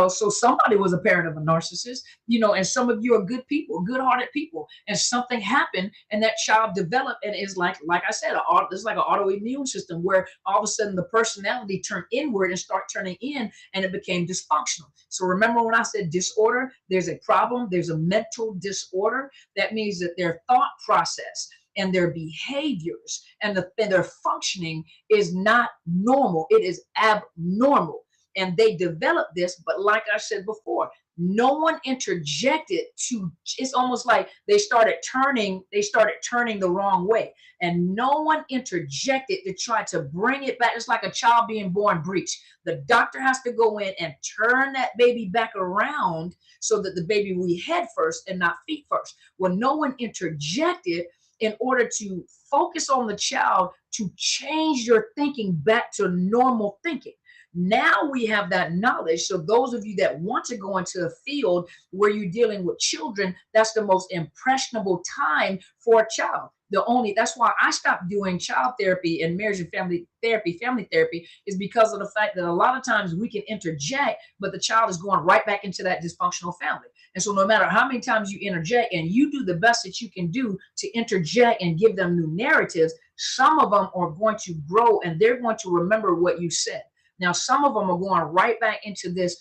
So somebody was a parent of a narcissist, and some of you are good people, good-hearted people, and something happened and that child developed and is like I said, it's like an autoimmune system where all of a sudden the personality turned inward and start turning in, and it became dysfunctional. So remember when I said disorder, there's a problem, there's a mental disorder. That means that their thought process and their behaviors and their functioning is not normal. It is abnormal. And they developed this, but like I said before, no one interjected it's almost like they started turning the wrong way. And no one interjected to try to bring it back. It's like a child being born breech. The doctor has to go in and turn that baby back around so that the baby will be head first and not feet first. Well, no one interjected in order to focus on the child to change your thinking back to normal thinking. Now we have that knowledge. So those of you that want to go into a field where you're dealing with children, that's the most impressionable time for a child. That's why I stopped doing child therapy and marriage and family therapy is because of the fact that a lot of times we can interject, but the child is going right back into that dysfunctional family. And so no matter how many times you interject and you do the best that you can do to interject and give them new narratives, some of them are going to grow and they're going to remember what you said. Now, some of them are going right back into this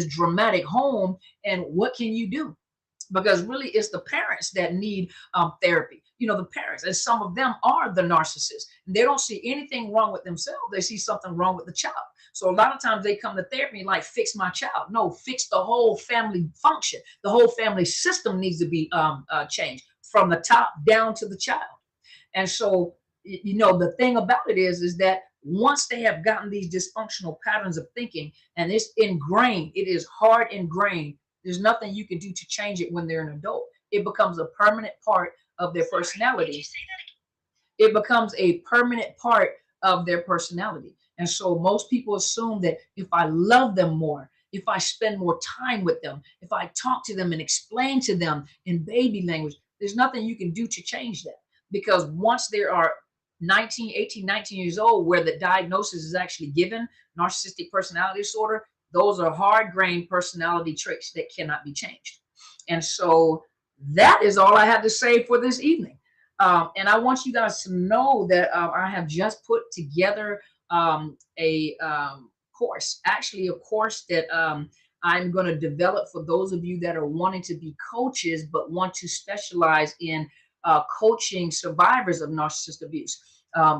dramatic home. And what can you do? Because really it's the parents that need therapy. The parents, and some of them are the narcissists. They don't see anything wrong with themselves. They see something wrong with the child. So a lot of times they come to therapy like, fix my child. No, fix the whole family function. The whole family system needs to be changed from the top down to the child. And so, the thing about it is that once they have gotten these dysfunctional patterns of thinking and it's ingrained, it is hard ingrained. There's nothing you can do to change it when they're an adult. It becomes a permanent part of their personality. It becomes a permanent part of their personality. And so most people assume that if I love them more, if I spend more time with them, if I talk to them and explain to them in baby language, There's nothing you can do to change that, because once there are 19, 18, 19 years old where the diagnosis is actually given, narcissistic personality disorder, those are hard-grained personality traits that cannot be changed. And so that is all I have to say for this evening. And I want you guys to know that I have just put together a course, actually a course that I'm going to develop for those of you that are wanting to be coaches but want to specialize in coaching survivors of narcissist abuse.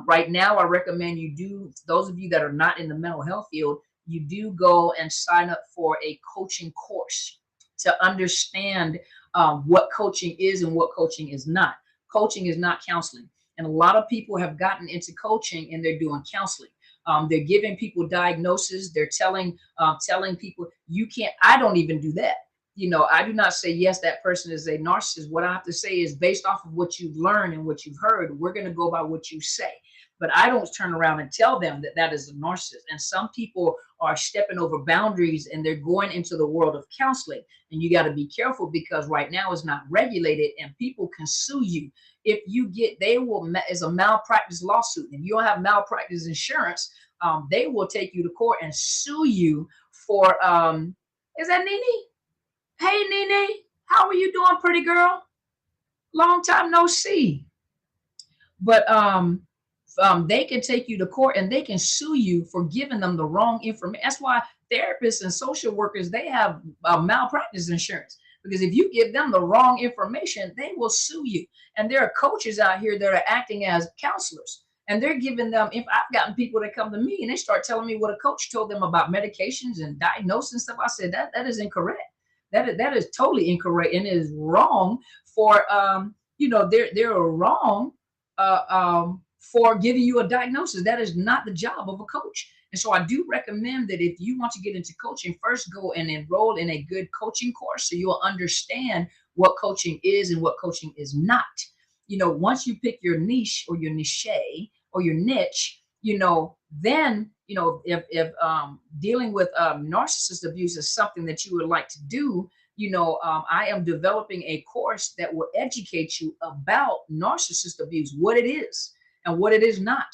Right now, I recommend you do, those of you that are not in the mental health field, you do go and sign up for a coaching course to understand what coaching is and what coaching is not. Coaching is not counseling. And a lot of people have gotten into coaching and they're doing counseling. They're giving people diagnoses. They're telling people you can't. I don't even do that. I do not say yes, that person is a narcissist. What I have to say is based off of what you've learned and what you've heard. We're going to go by what you say. But I don't turn around and tell them that that is a narcissist. And some people are stepping over boundaries and they're going into the world of counseling. And you got to be careful because right now it's not regulated and people can sue you. If you get, they will, is a malpractice lawsuit. If you don't have malpractice insurance, they will take you to court and sue you for, is that Nene? Hey, Nene, how are you doing, pretty girl? Long time no see. But they can take you to court and they can sue you for giving them the wrong information. That's why therapists and social workers, they have malpractice insurance, because if you give them the wrong information, they will sue you. And there are coaches out here that are acting as counselors, and they're giving them, if I've gotten people that come to me and they start telling me what a coach told them about medications and diagnosis and stuff, I said that is incorrect. That is totally incorrect and is wrong for they're wrong for giving you a diagnosis. That is not the job of a coach. And so I do recommend that if you want to get into coaching, first go and enroll in a good coaching course so you'll understand what coaching is and what coaching is not. Once you pick your niche or your niche or your niche, then, if dealing with narcissist abuse is something that you would like to do, I am developing a course that will educate you about narcissist abuse, what it is and what it is not,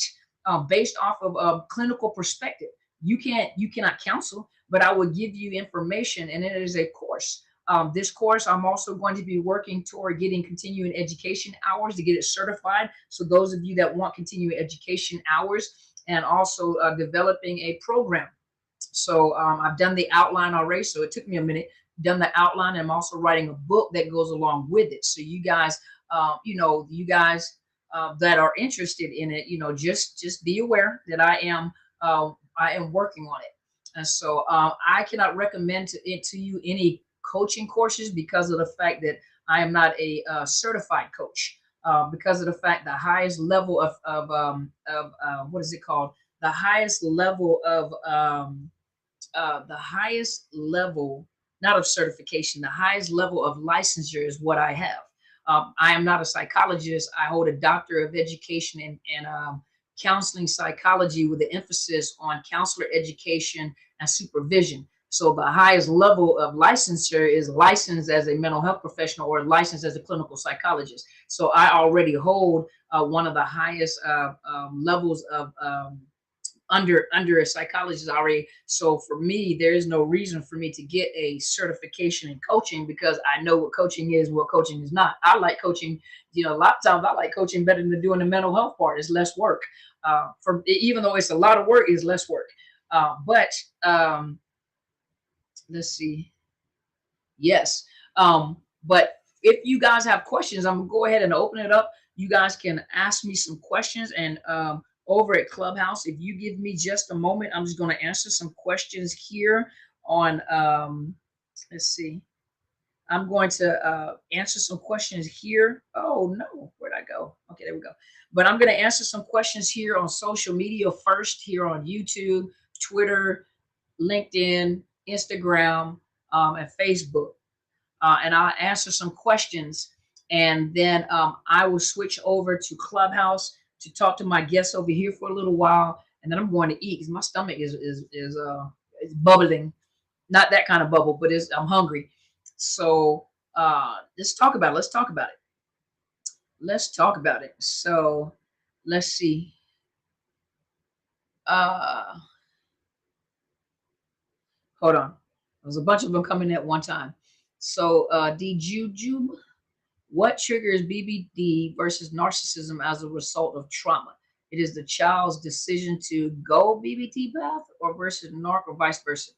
based off of a clinical perspective. You cannot counsel, but I will give you information, and it is a course. This course, I'm also going to be working toward getting continuing education hours to get it certified. So those of you that want continuing education hours, and also developing a program. So I've done the outline already. So it took me a minute, done the outline. I'm also writing a book that goes along with it. So you guys, that are interested in it, just be aware that I am working on it. And so I cannot recommend to you any coaching courses because of the fact that I am not a certified coach. Because of the fact the highest level of what is it called? The highest level of the highest level, not of certification, the highest level of licensure is what I have. I am not a psychologist. I hold a doctorate of education in counseling psychology with an emphasis on counselor education and supervision. So the highest level of licensure is licensed as a mental health professional or licensed as a clinical psychologist. So I already hold one of the highest levels of under a psychologist already. So for me, there is no reason for me to get a certification in coaching because I know what coaching is, what coaching is not. I like coaching, a lot of times I like coaching better than doing the mental health part. It's less work. Even though it's a lot of work, it's less work. But let's see. Yes. But if you guys have questions, I'm gonna go ahead and open it up. You guys can ask me some questions, and over at Clubhouse, if you give me just a moment, I'm just going to answer some questions here on let's see. I'm going to answer some questions here. Oh no, where'd I go? Okay, there we go. But I'm going to answer some questions here on social media first, here on YouTube, Twitter, LinkedIn, Instagram, and Facebook. And I'll answer some questions, and then I will switch over to Clubhouse to talk to my guests over here for a little while, and then I'm going to eat because my stomach is bubbling. Not that kind of bubble, but I'm hungry. So let's talk about it. let's talk about it. So let's see. Uh, Hold on. There's a bunch of them coming at one time. So D Jujube, what triggers BBD versus narcissism as a result of trauma? It is the child's decision to go BBD path or versus narc or vice versa.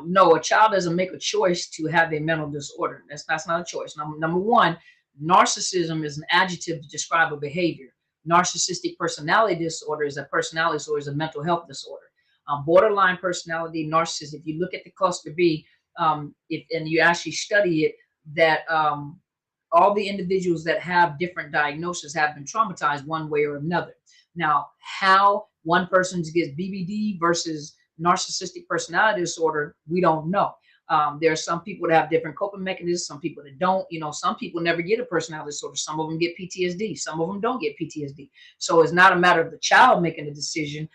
No, a child doesn't make a choice to have a mental disorder. That's not a choice. Number one, narcissism is an adjective to describe a behavior. Narcissistic personality disorder is a personality disorder, is a mental health disorder. Borderline personality narcissist. If you look at the cluster B, if and you actually study it, that all the individuals that have different diagnoses have been traumatized one way or another. Now, how one person gets BBD versus narcissistic personality disorder, we don't know. There are some people that have different coping mechanisms, some people that don't. You know, some people never get a personality disorder. Some of them get PTSD. Some of them don't get PTSD. So it's not a matter of the child making a decision.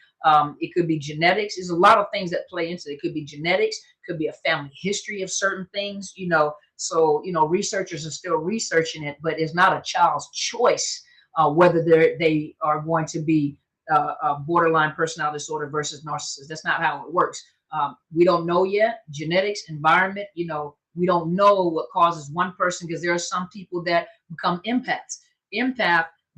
It could be genetics. There's a lot of things that play into it. It could be genetics, could be a family history of certain things, you know. So, you know, researchers are still researching it, but it's not a child's choice whether they are going to be borderline personality disorder versus narcissist. That's not how it works. We don't know yet. Genetics, environment, you know, we don't know what causes one person, because there are some people that become empaths.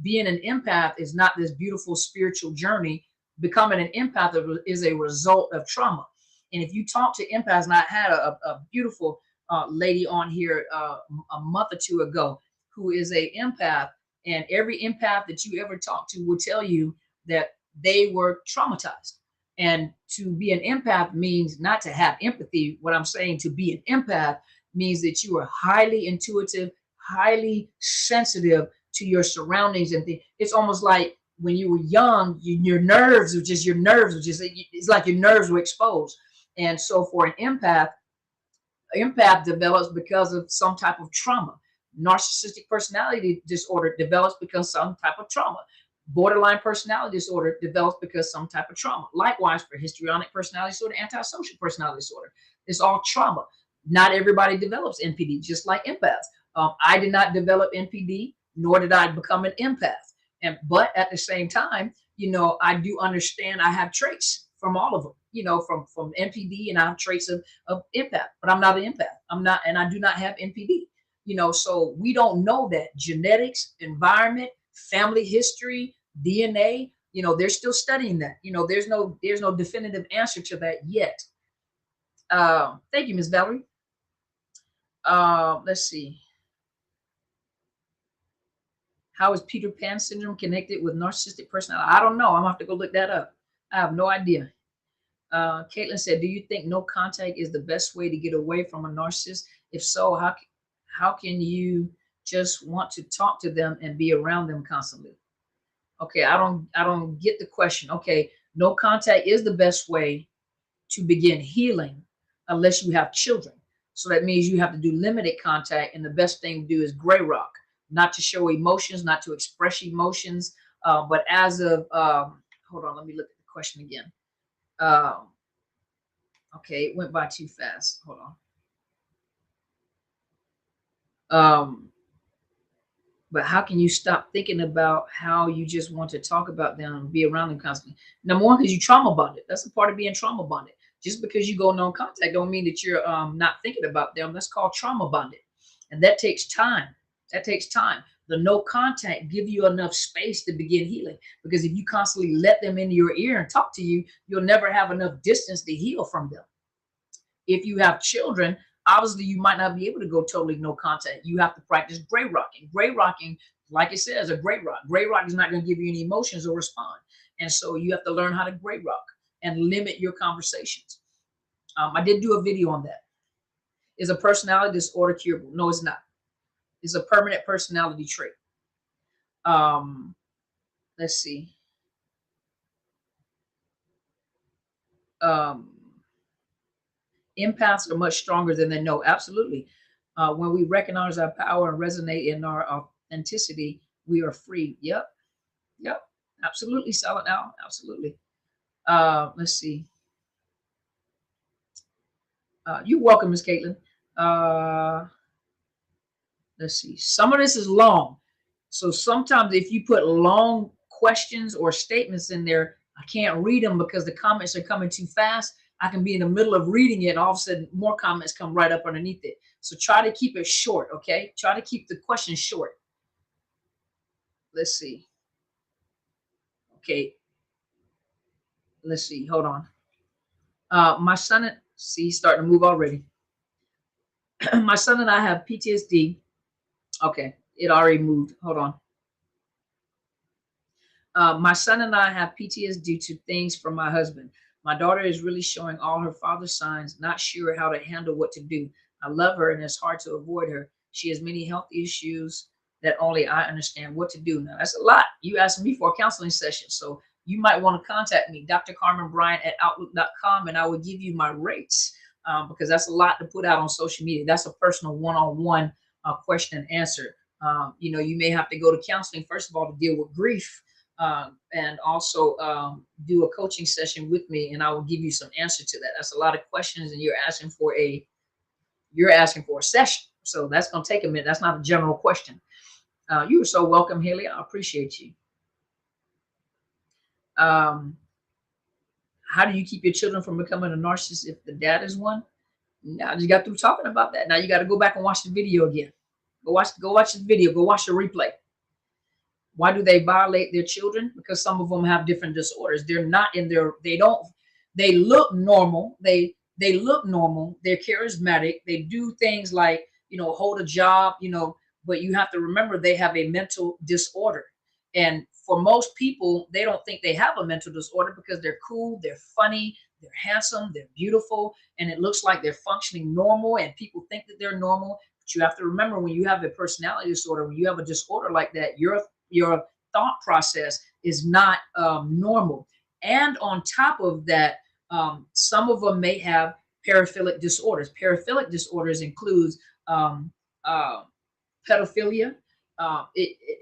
Being an empath is not this beautiful spiritual journey. Becoming an empath is a result of trauma. And if you talk to empaths, and I had a beautiful lady on here a month or two ago who is a empath, and every empath that you ever talk to will tell you that they were traumatized. And to be an empath means not to have empathy. What I'm saying, to be an empath means that you are highly intuitive, highly sensitive to your surroundings and things. It's almost like when you were young, your nerves were just it's like your nerves were exposed. And so for an empath develops because of some type of trauma. Narcissistic personality disorder develops because of some type of trauma. Borderline personality disorder develops because of some type of trauma. Likewise, for histrionic personality disorder, antisocial personality disorder, it's all trauma. Not everybody develops NPD, just like empaths. I did not develop NPD, nor did I become an empath. But at the same time, you know, I do understand I have traits from all of them, you know, from NPD, and I have traits of empath, but I'm not an empath. I'm not, and I do not have NPD. You know, so we don't know that. Genetics, environment, family history, DNA, you know, they're still studying that. You know, there's no definitive answer to that yet. Thank you, Miss Valerie. Let's see. How is Peter Pan syndrome connected with narcissistic personality? I don't know. I'm gonna have to go look that up. I have no idea. Caitlin said, "Do you think no contact is the best way to get away from a narcissist? If so, how can you just want to talk to them and be around them constantly?" Okay, I don't get the question. Okay, no contact is the best way to begin healing unless you have children. So that means you have to do limited contact, and the best thing to do is gray rock, not to show emotions, not to express emotions. But as of hold on, let me look at the question again. Um, okay, it went by too fast. Hold on. But how can you stop thinking about how you just want to talk about them and be around them constantly? Number one, because you trauma bonded. That's a part of being trauma bonded. Just because you go no contact don't mean that you're not thinking about them. That's called trauma bonded, and that takes time. That takes time. The no contact give you enough space to begin healing, because if you constantly let them into your ear and talk to you, you'll never have enough distance to heal from them. If you have children, obviously you might not be able to go totally no contact. You have to practice gray rocking. Gray rocking, like it says, a gray rock. Gray rock is not going to give you any emotions or respond. And so you have to learn how to gray rock and limit your conversations. I did do a video on that. Is a personality disorder curable? No, it's not. It's a permanent personality trait. Um, let's see. Um, Empaths are much stronger than they know. Absolutely. When we recognize our power and resonate in our authenticity, we are free. Yep. Yep. Absolutely. Solid now. Absolutely. Let's see. You're welcome, Miss Caitlin. Let's see. Some of this is long. So sometimes if you put long questions or statements in there, I can't read them because the comments are coming too fast. I can be in the middle of reading it and all of a sudden more comments come right up underneath it. So try to keep it short, okay? Try to keep the questions short. Let's see. Okay, let's see. Hold on. My son, see, he's starting to move already. My son and I have PTSD. Okay, it already moved. Hold on. My son and I have PTSD due to things from my husband. My daughter is really showing all her father's signs, not sure how to handle what to do. I love her and it's hard to avoid her. She has many health issues that only I understand what to do. Now, that's a lot. You asked me for a counseling session. So you might want to contact me, Dr. Carmen Bryant at outlook.com, and I will give you my rates because that's a lot to put out on social media. That's a personal one-on-one question and answer. You may have to go to counseling, first of all, to deal with grief and also do a coaching session with me, and I will give you some answer to that. That's a lot of questions, and you're asking for a session, so that's going to take a minute. That's not a general question. You are so welcome, Haley. I appreciate you. How do you keep your children from becoming a narcissist if the dad is one? Now you got through talking about that. Now you got to go back and watch the video again. Go watch the video. Go watch the replay. Why do they violate their children? Because some of them have different disorders. They're not in their, they look normal. They look normal. They're charismatic. They do things like, hold a job, but you have to remember they have a mental disorder. And for most people, they don't think they have a mental disorder because they're cool, they're funny, they're handsome, they're beautiful, and it looks like they're functioning normal and people think that they're normal. But you have to remember, when you have a personality disorder, when you have a disorder like that, your thought process is not normal. And on top of that, some of them may have paraphilic disorders. Paraphilic disorders includes pedophilia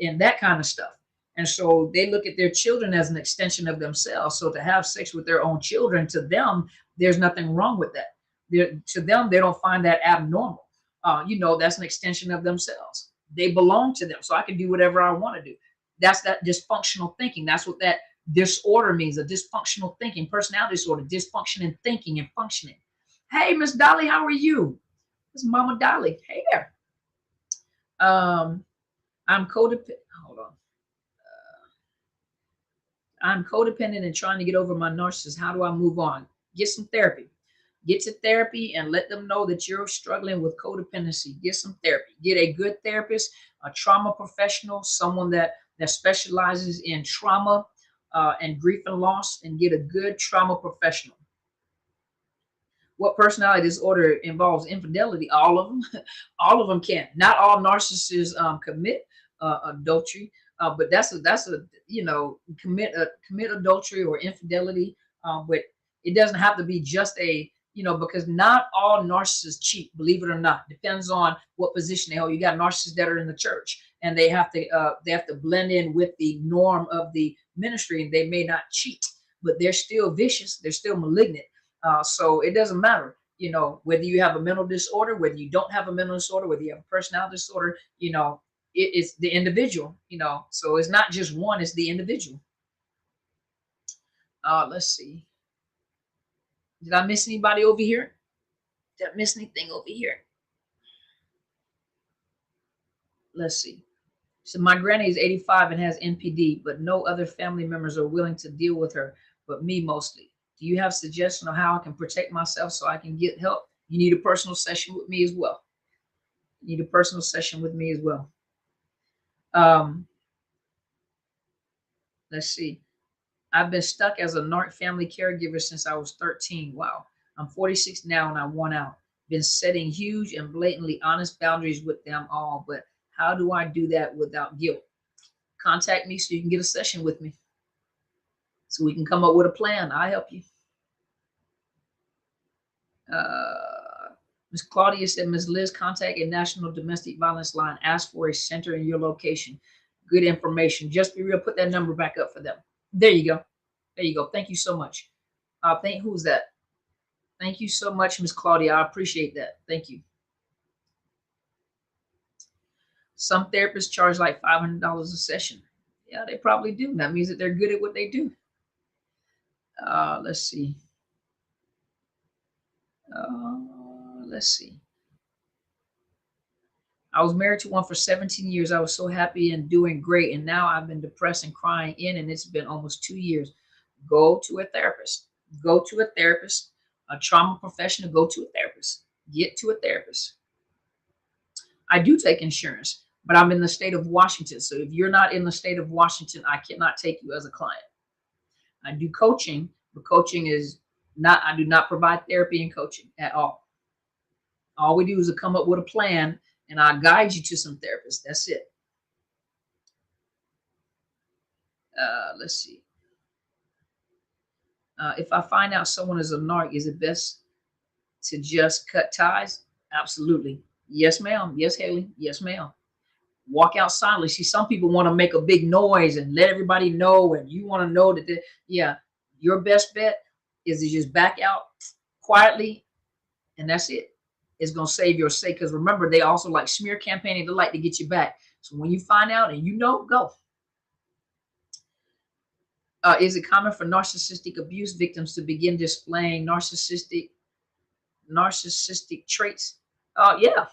and that kind of stuff. And so they look at their children as an extension of themselves. So to have sex with their own children, to them, there's nothing wrong with that. To them, they don't find that abnormal. That's an extension of themselves. They belong to them. So I can do whatever I want to do. That's that dysfunctional thinking. That's what that disorder means, a dysfunctional thinking, personality disorder, dysfunction in thinking and functioning. Hey, Miss Dolly, how are you? This is Mama Dolly. Hey there. I'm codependent. Hold on. I'm codependent and trying to get over my narcissist. How do I move on? Get some therapy. Get to therapy and let them know that you're struggling with codependency. Get some therapy. Get a good therapist, a trauma professional, someone that specializes in trauma and grief and loss, and get a good trauma professional. What personality disorder involves infidelity? All of them. All of them can. Not all narcissists commit adultery, but that's a commit adultery or infidelity. But it doesn't have to be just because not all narcissists cheat. Believe it or not, depends on what position they hold. You got narcissists that are in the church and they have to blend in with the norm of the ministry, and they may not cheat, but they're still vicious. They're still malignant. So it doesn't matter, whether you have a mental disorder, whether you don't have a mental disorder, whether you have a personality disorder, it's the individual, so it's not just one, it's the individual. Let's see. Did I miss anybody over here? Did I miss anything over here? Let's see. So my granny is 85 and has NPD, but no other family members are willing to deal with her, but me mostly. Do you have suggestion on how I can protect myself so I can get help? You need a personal session with me as well. You need a personal session with me as well. Let's see. I've been stuck as a NARC family caregiver since I was 13. Wow. I'm 46 now and I want out. Been setting huge and blatantly honest boundaries with them all, but how do I do that without guilt? Contact me so you can get a session with me, so we can come up with a plan. I'll help you. Ms. Claudia said, Ms. Liz, contact a national domestic violence line. Ask for a center in your location. Good information. Just be real. Put that number back up for them. There you go. There you go. Thank you so much. Who's that? Thank you so much, Ms. Claudia. I appreciate that. Thank you. Some therapists charge like $500 a session. Yeah, they probably do. That means that they're good at what they do. Let's see. Let's see. I was married to one for 17 years. I was so happy and doing great. And now I've been depressed and crying in, and it's been almost 2 years. Go to a therapist. Go to a therapist, a trauma professional. Go to a therapist. Get to a therapist. I do take insurance, but I'm in the state of Washington. So if you're not in the state of Washington, I cannot take you as a client. I do coaching, but coaching is not, I do not provide therapy and coaching at all. All we do is come up with a plan and I guide you to some therapists. That's it. Let's see. If I find out someone is a narc, is it best to just cut ties? Absolutely. Yes, ma'am. Yes, Haley. Yes, ma'am. Walk out silently. See, some people want to make a big noise and let everybody know, and you want to know that, yeah, your best bet is to just back out quietly, and that's it. It's going to save your sake. Because remember, they also like smear campaigning. They like to get you back. So when you find out and you know, go. Is it common for narcissistic abuse victims to begin displaying narcissistic traits? Yeah.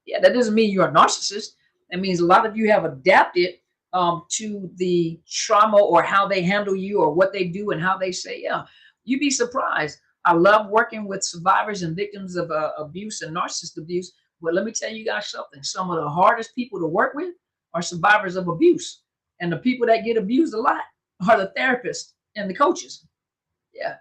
Yeah, that doesn't mean you're a narcissist. That means a lot of you have adapted to the trauma or how they handle you or what they do and how they say, yeah, you'd be surprised. I love working with survivors and victims of abuse and narcissist abuse. But let me tell you guys something. Some of the hardest people to work with are survivors of abuse. And the people that get abused a lot are the therapists and the coaches. Yeah,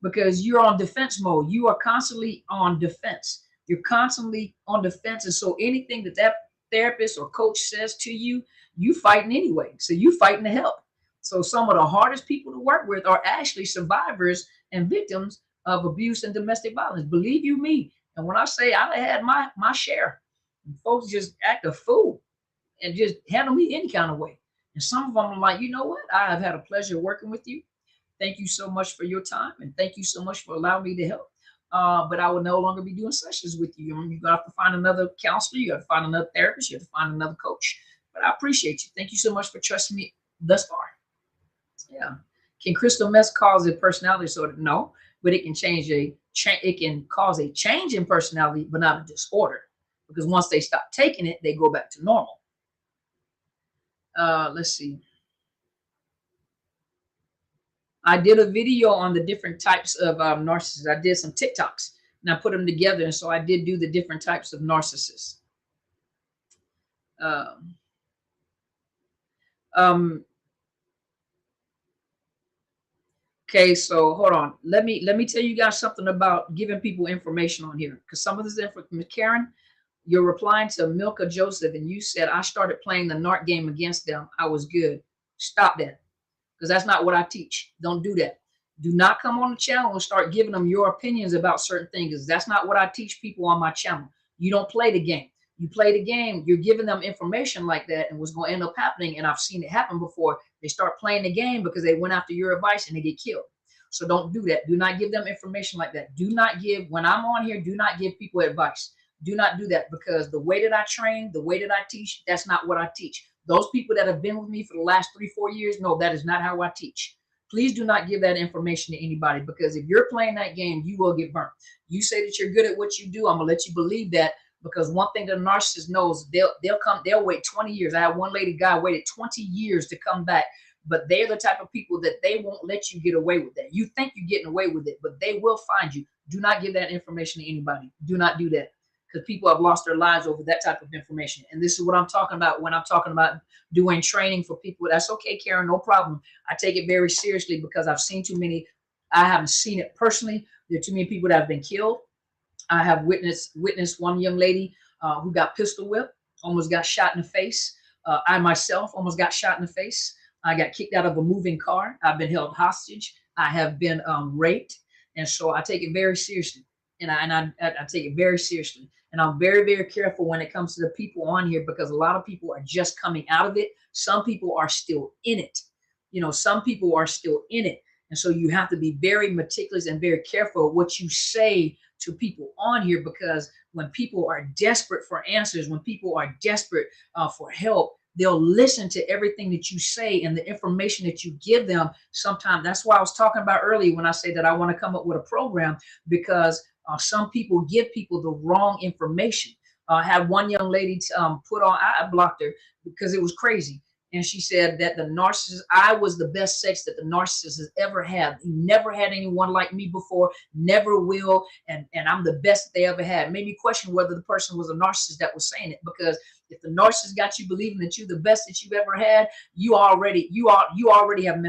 because you're on defense mode. You are constantly on defense. You're constantly on defense. And so anything that that therapist or coach says to you, you fighting anyway. So you fighting to help. So some of the hardest people to work with are actually survivors and victims of abuse and domestic violence. Believe you me. And when I say I had my share, folks just act a fool and just handle me any kind of way. And some of them are like, you know what? I have had a pleasure working with you. Thank you so much for your time. And thank you so much for allowing me to help. But I will no longer be doing sessions with you. You're going to have to find another counselor. You have to find another therapist. You have to find another coach. But I appreciate you. Thank you so much for trusting me thus far. Yeah. Can crystal meth cause a personality disorder? No, but it can it can cause a change in personality, but not a disorder. Because once they stop taking it, they go back to normal. Let's see. I did a video on the different types of narcissists. I did some TikToks and I put them together. And so I did do the different types of narcissists. Okay, so hold on. Let me tell you guys something about giving people information on here. Because some of this information, Karen, you're replying to Milka Joseph, and you said, I started playing the narc game against them. I was good. Stop that. Because that's not what I teach. Don't do that. Do not come on the channel and start giving them your opinions about certain things. Because that's not what I teach people on my channel. You don't play the game. You play the game, you're giving them information like that, and what's going to end up happening, and I've seen it happen before, they start playing the game because they went after your advice and they get killed. So don't do that. Do not give them information like that. Do not give, when I'm on here, do not give people advice. Do not do that, because the way that I train, the way that I teach, that's not what I teach. Those people that have been with me for the last 3-4 years, no, that is not how I teach. Please do not give that information to anybody, because if you're playing that game, you will get burnt. You say that you're good at what you do, I'm gonna let you believe that, because one thing the narcissist knows, they'll wait 20 years. I had one guy waited 20 years to come back, but they're the type of people that they won't let you get away with that. You think you're getting away with it, but they will find you. Do not give that information to anybody. Do not do that, because people have lost their lives over that type of information. And this is what I'm talking about when I'm talking about doing training for people. That's okay, Karen, no problem. I take it very seriously, because I've seen too many. I haven't seen it personally. There are too many people that have been killed. I have witnessed one young lady who got pistol whipped, almost got shot in the face. I myself almost got shot in the face. I got kicked out of a moving car. I've been held hostage. I have been raped. And so I take it very seriously. And I take it very seriously. And I'm very, very careful when it comes to the people on here, because a lot of people are just coming out of it. Some people are still in it. You know, some people are still in it. And so you have to be very meticulous and very careful what you say to people on here, because when people are desperate for answers, when people are desperate for help, they'll listen to everything that you say and the information that you give them. Sometimes that's why I was talking about earlier when I say that I want to come up with a program, because some people give people the wrong information. I had one young lady put on, I blocked her because it was crazy. And she said that the narcissist, I was the best sex that the narcissist has ever had. He never had anyone like me before, never will. And I'm the best that they ever had. Made me question whether the person was a narcissist that was saying it, because if the narcissist got you believing that you're the best that you've ever had, you already have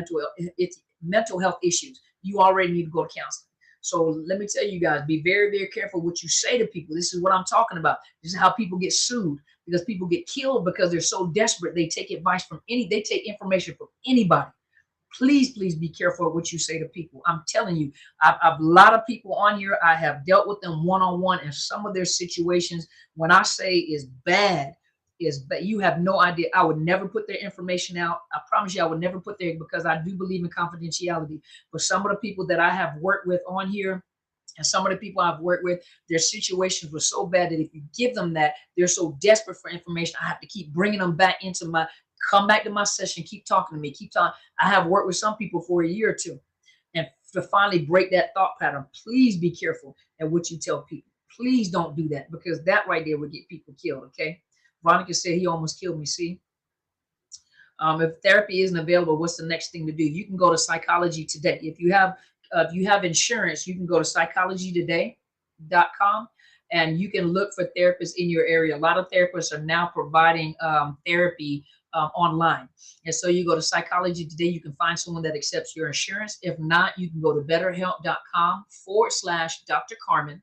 mental health issues. You already need to go to counseling. So let me tell you guys, be very, very careful what you say to people. This is what I'm talking about. This is how people get sued, because people get killed because they're so desperate. They take advice from they take information from anybody. Please, please be careful of what you say to people. I'm telling you, I've a lot of people on here. I have dealt with them one-on-one, and some of their situations, when I say is bad, you have no idea. I would never put their information out. I promise you, I would never put their, because I do believe in confidentiality. But some of the people that I have worked with on here, and some of the people I've worked with, their situations were so bad that if you give them that, they're so desperate for information. I have to keep bringing them back come back to my session, keep talking to me, keep talking. I have worked with some people for a year or two, and to finally break that thought pattern. Please be careful at what you tell people. Please don't do that, because that right there would get people killed. Okay. Veronica said he almost killed me. See, if therapy isn't available, what's the next thing to do? You can go to Psychology Today. If you have insurance, you can go to psychologytoday.com, and you can look for therapists in your area. A lot of therapists are now providing therapy online. And so you go to Psychology Today, you can find someone that accepts your insurance. If not, you can go to betterhelp.com/Dr. Carmen,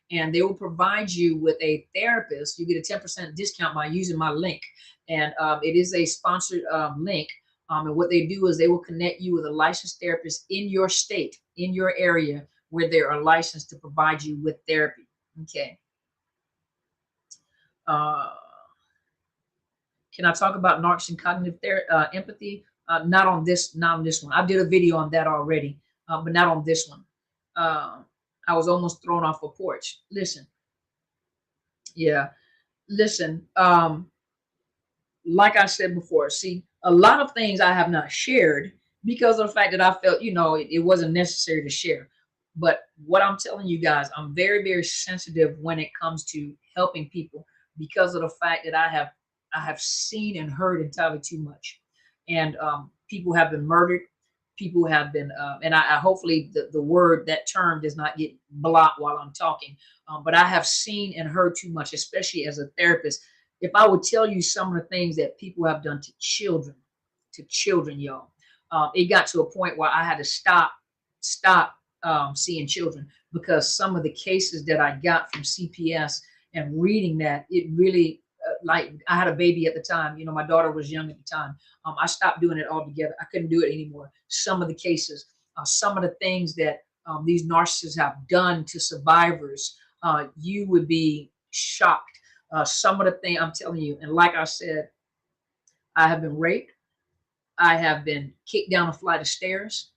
and they will provide you with a therapist. You get a 10% discount by using my link. And it is a sponsored link. And what they do is they will connect you with a licensed therapist in your state, in your area, where they are licensed to provide you with therapy. Okay. Can I talk about narcs and cognitive empathy? Not on this one. I did a video on that already, but not on this one. I was almost thrown off a porch. Listen. Yeah. Listen. Like I said before, see, a lot of things I have not shared because of the fact that I felt, it wasn't necessary to share. But what I'm telling you guys, I'm very, very sensitive when it comes to helping people, because of the fact that I have seen and heard entirely too much. And people have been murdered. People have been, and I hopefully that term does not get blocked while I'm talking. But I have seen and heard too much, especially as a therapist. If I would tell you some of the things that people have done to children, y'all, it got to a point where I had to stop seeing children, because some of the cases that I got from CPS and reading that, it really, like, I had a baby at the time. My daughter was young at the time. I stopped doing it altogether. I couldn't do it anymore. Some of the cases, some of the things that these narcissists have done to survivors, you would be shocked. Some of the things I'm telling you, and like I said, I have been raped. I have been kicked down a flight of stairs.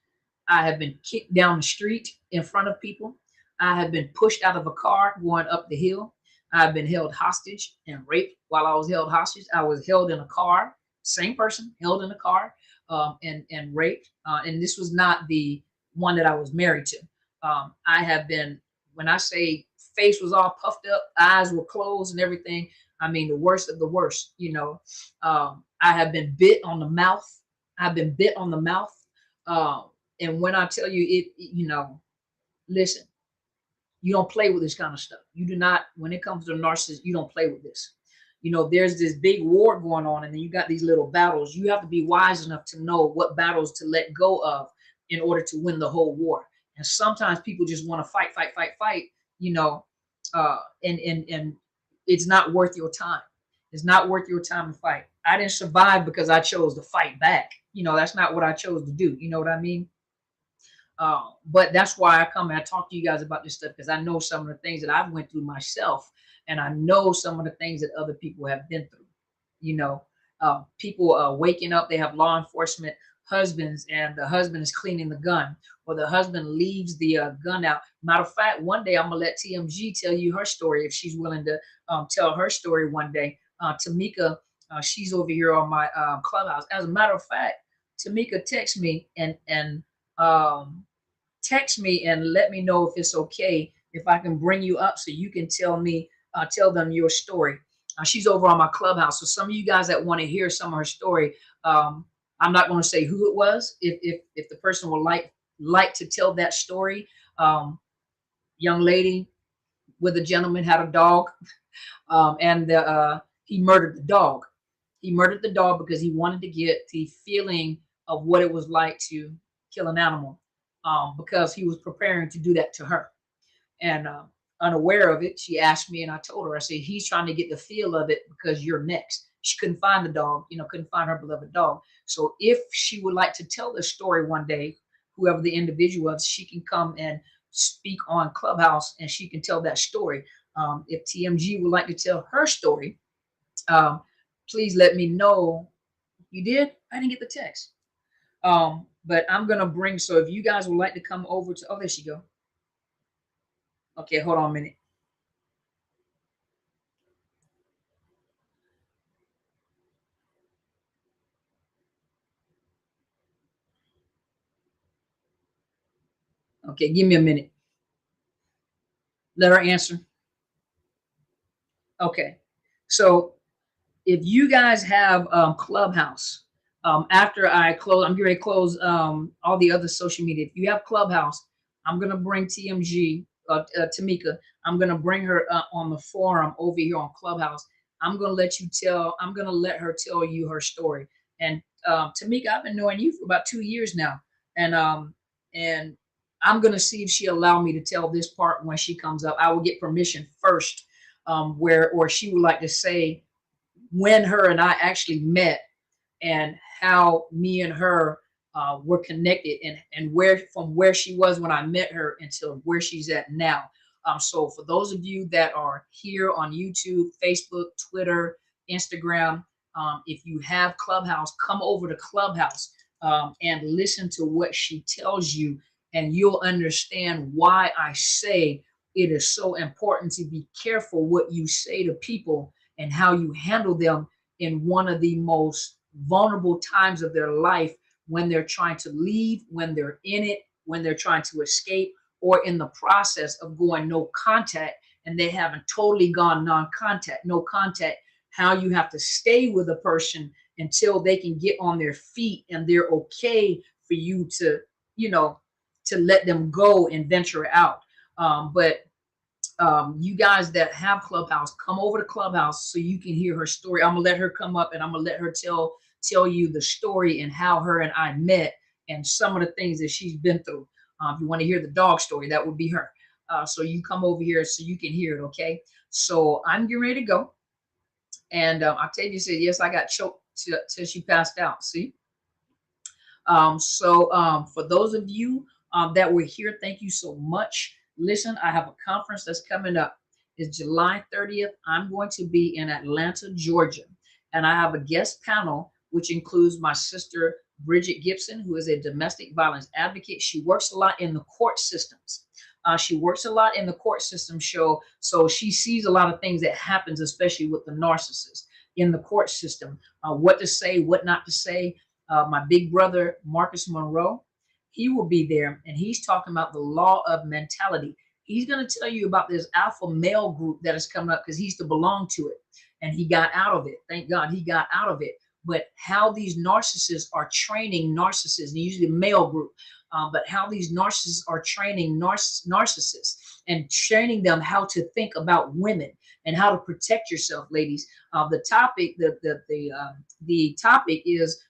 I have been kicked down the street in front of people. I have been pushed out of a car going up the hill. I've been held hostage and raped while I was held hostage. I was held in a car, same person, held in a car, and raped. And this was not the one that I was married to. I have been, when I say face was all puffed up, eyes were closed and everything, I mean, the worst of the worst, I have been bit on the mouth. I've been bit on the mouth. And when I tell you listen, you don't play with this kind of stuff. You do not, when it comes to narcissists, you don't play with this. There's this big war going on, and then you got these little battles. You have to be wise enough to know what battles to let go of in order to win the whole war. And sometimes people just want to fight, and it's not worth your time. It's not worth your time to fight. I didn't survive because I chose to fight back. That's not what I chose to do. You know what I mean? But that's why I come and I talk to you guys about this stuff, because I know some of the things that I've went through myself, and I know some of the things that other people have been through. People waking up, they have law enforcement husbands, and the husband is cleaning the gun, or the husband leaves the gun out. Matter of fact, one day I'm gonna let TMG tell you her story if she's willing to tell her story one day. Tamika, she's over here on my clubhouse. As a matter of fact, Tamika text me and um, text me and let me know if it's okay if I can bring you up so you can tell them your story. She's over on my clubhouse. So some of you guys that want to hear some of her story, I'm not going to say who it was. If the person would like to tell that story, um, young lady with a gentleman had a dog, and he murdered the dog. He murdered the dog because he wanted to get the feeling of what it was like to kill an animal, because he was preparing to do that to her. And unaware of it, she asked me, and I told her, I said, he's trying to get the feel of it because you're next. She couldn't find the dog, couldn't find her beloved dog. So if she would like to tell this story one day, whoever the individual was, she can come and speak on Clubhouse and she can tell that story. If TMG would like to tell her story, please let me know. You did? I didn't get the text. But I'm going to bring, so if you guys would like to come over to, oh, there she go. Okay, hold on a minute. Okay, give me a minute. Let her answer. Okay. So if you guys have Clubhouse, after I close, I'm getting ready to close all the other social media. If you have Clubhouse, I'm going to bring TMG, Tamika. I'm going to bring her on the forum over here on Clubhouse. I'm going to let her tell you her story. And Tamika, I've been knowing you for about 2 years now. And I'm going to see if she allow me to tell this part when she comes up. I will get permission first, or she would like to say when her and I actually met and how me and her were connected, and where she was when I met her until where she's at now. So for those of you that are here on YouTube, Facebook, Twitter, Instagram, if you have Clubhouse, come over to Clubhouse and listen to what she tells you, and you'll understand why I say it is so important to be careful what you say to people and how you handle them in one of the most vulnerable times of their life, when they're trying to leave, when they're in it, when they're trying to escape, or in the process of going no contact and they haven't totally gone non-contact, no contact, how you have to stay with a person until they can get on their feet and they're okay for you to, to let them go and venture out. But you guys that have Clubhouse, come over to Clubhouse so you can hear her story. I'm gonna let her come up and I'm gonna let her tell you the story and how her and I met and some of the things that she's been through. If you want to hear the dog story, that would be her. So you come over here so you can hear it. Okay. So I'm getting ready to go. And Octavia said, yes, I got choked till she passed out. See? For those of you that were here, thank you so much. Listen, I have a conference that's coming up. It's July 30th. I'm going to be in Atlanta, Georgia. And I have a guest panel, which includes my sister, Bridget Gibson, who is a domestic violence advocate. She works a lot in the court systems. So she sees a lot of things that happens, especially with the narcissist in the court system, what to say, what not to say. My big brother, Marcus Monroe, he will be there, and he's talking about the law of mentality. He's going to tell you about this alpha male group that is coming up because he used to belong to it, and he got out of it. Thank God he got out of it. But how these narcissists are training narcissists, and usually the male group, but how these narcissists are training narcissists and training them how to think about women and how to protect yourself, ladies. The topic is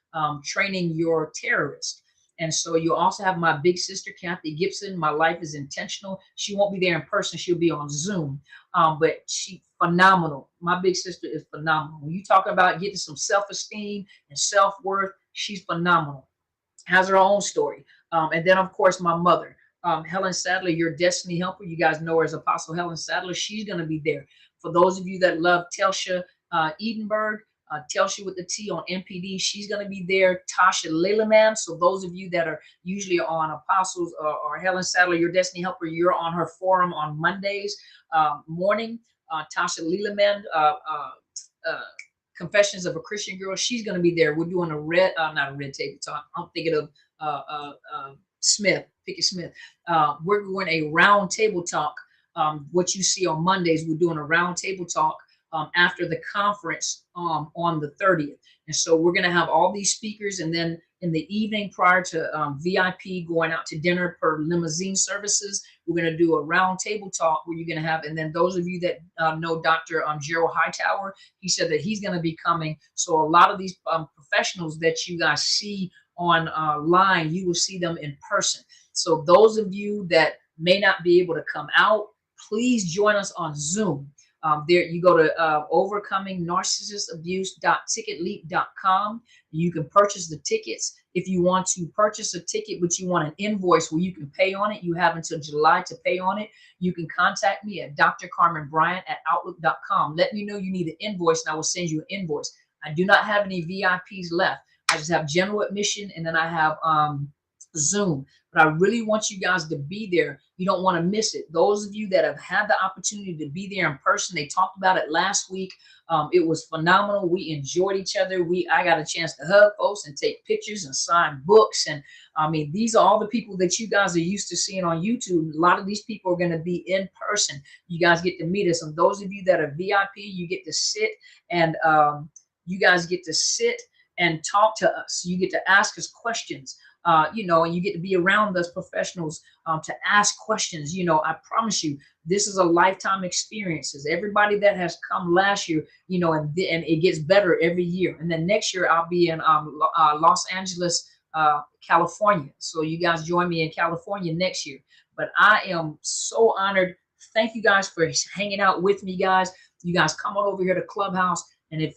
training your terrorist. And so you also have my big sister, Kathy Gibson. My life is intentional. She won't be there in person. She'll be on Zoom. But she's phenomenal. My big sister is phenomenal. When you talk about getting some self-esteem and self-worth, she's phenomenal. Has her own story. And then, of course, my mother, Helen Sadler, your destiny helper. You guys know her as Apostle Helen Sadler. She's going to be there. For those of you that love Telsha Edenberg, Telsha with the T on NPD. She's going to be there. Tasha Leleman. So those of you that are usually on Apostles or Helen Sadler, Your Destiny Helper, you're on her forum on Mondays morning. Tasha Leleman, Confessions of a Christian Girl. She's going to be there. We're doing a red, not a red table talk. I'm thinking of Smith, Pickett Smith. We're doing a round table talk. What you see on Mondays, we're doing a round table talk after the conference on the 30th. And so we're going to have all these speakers, and then in the evening prior to VIP going out to dinner per limousine services, we're going to do a round table talk where you're going to have, and then those of you that know Dr. Gerald Hightower, he said that he's going to be coming. So a lot of these professionals that you guys see on line, you will see them in person. So those of you that may not be able to come out, please join us on Zoom. There you go to overcomingnarcissistabuse.ticketleap.com. You can purchase the tickets. If you want to purchase a ticket, but you want an invoice where you can pay on it, you have until July to pay on it. You can contact me at drcarmenbryant@outlook.com. Let me know you need an invoice, and I will send you an invoice. I do not have any VIPs left. I just have general admission, and then I have Zoom. But I really want you guys to be there. You don't want to miss it. Those of you that have had the opportunity to be there in person, they talked about it last week. It was phenomenal. We enjoyed each other. I got a chance to hug folks and take pictures and sign books. And I mean, these are all the people that you guys are used to seeing on YouTube. A lot of these people are going to be in person. You guys get to meet us. And those of you that are VIP, you get to sit and you guys get to sit and talk to us. You get to ask us questions. And you get to be around us professionals to ask questions. I promise you, this is a lifetime experience. Everybody that has come last year, and it gets better every year. And then next year I'll be in Los Angeles, California. So you guys join me in California next year. But I am so honored. Thank you guys for hanging out with me, guys. You guys come on over here to Clubhouse. And if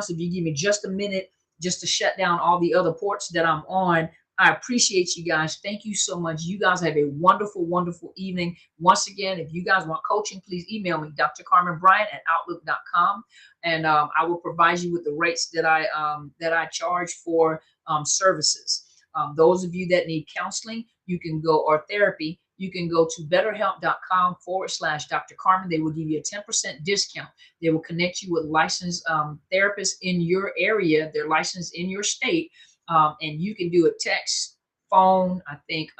you give me just a minute just to shut down all the other ports that I'm on, I appreciate you guys. Thank you so much. You guys have a wonderful, wonderful evening. Once again, if you guys want coaching, please email me, drcarmenbryant@outlook.com, and I will provide you with the rates that I charge for services. Those of you that need counseling, you can go, or therapy, you can go to betterhelp.com/Dr. Carmen. They will give you a 10% discount. They will connect you with licensed therapists in your area. They're licensed in your state. And you can do it text, phone, I think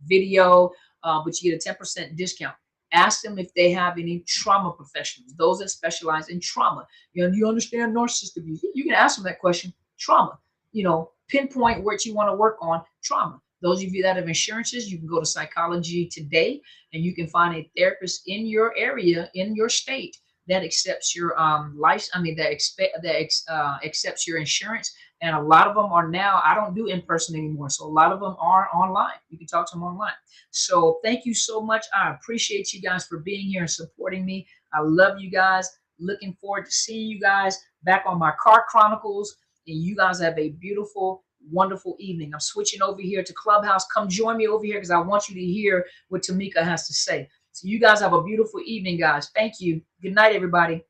video, but you get a 10% discount. Ask them if they have any trauma professionals, those that specialize in trauma. Do you understand narcissist abuse? You can ask them that question. Trauma, pinpoint what you want to work on. Trauma. Those of you that have insurances, you can go to Psychology Today, and you can find a therapist in your area, in your state, that accepts your accepts your insurance. And a lot of them are now, I don't do in person anymore. So a lot of them are online. You can talk to them online. So thank you so much. I appreciate you guys for being here and supporting me. I love you guys. Looking forward to seeing you guys back on my Car Chronicles. And you guys have a beautiful, wonderful evening. I'm switching over here to Clubhouse. Come join me over here because I want you to hear what Tamika has to say. So you guys have a beautiful evening, guys. Thank you. Good night, everybody.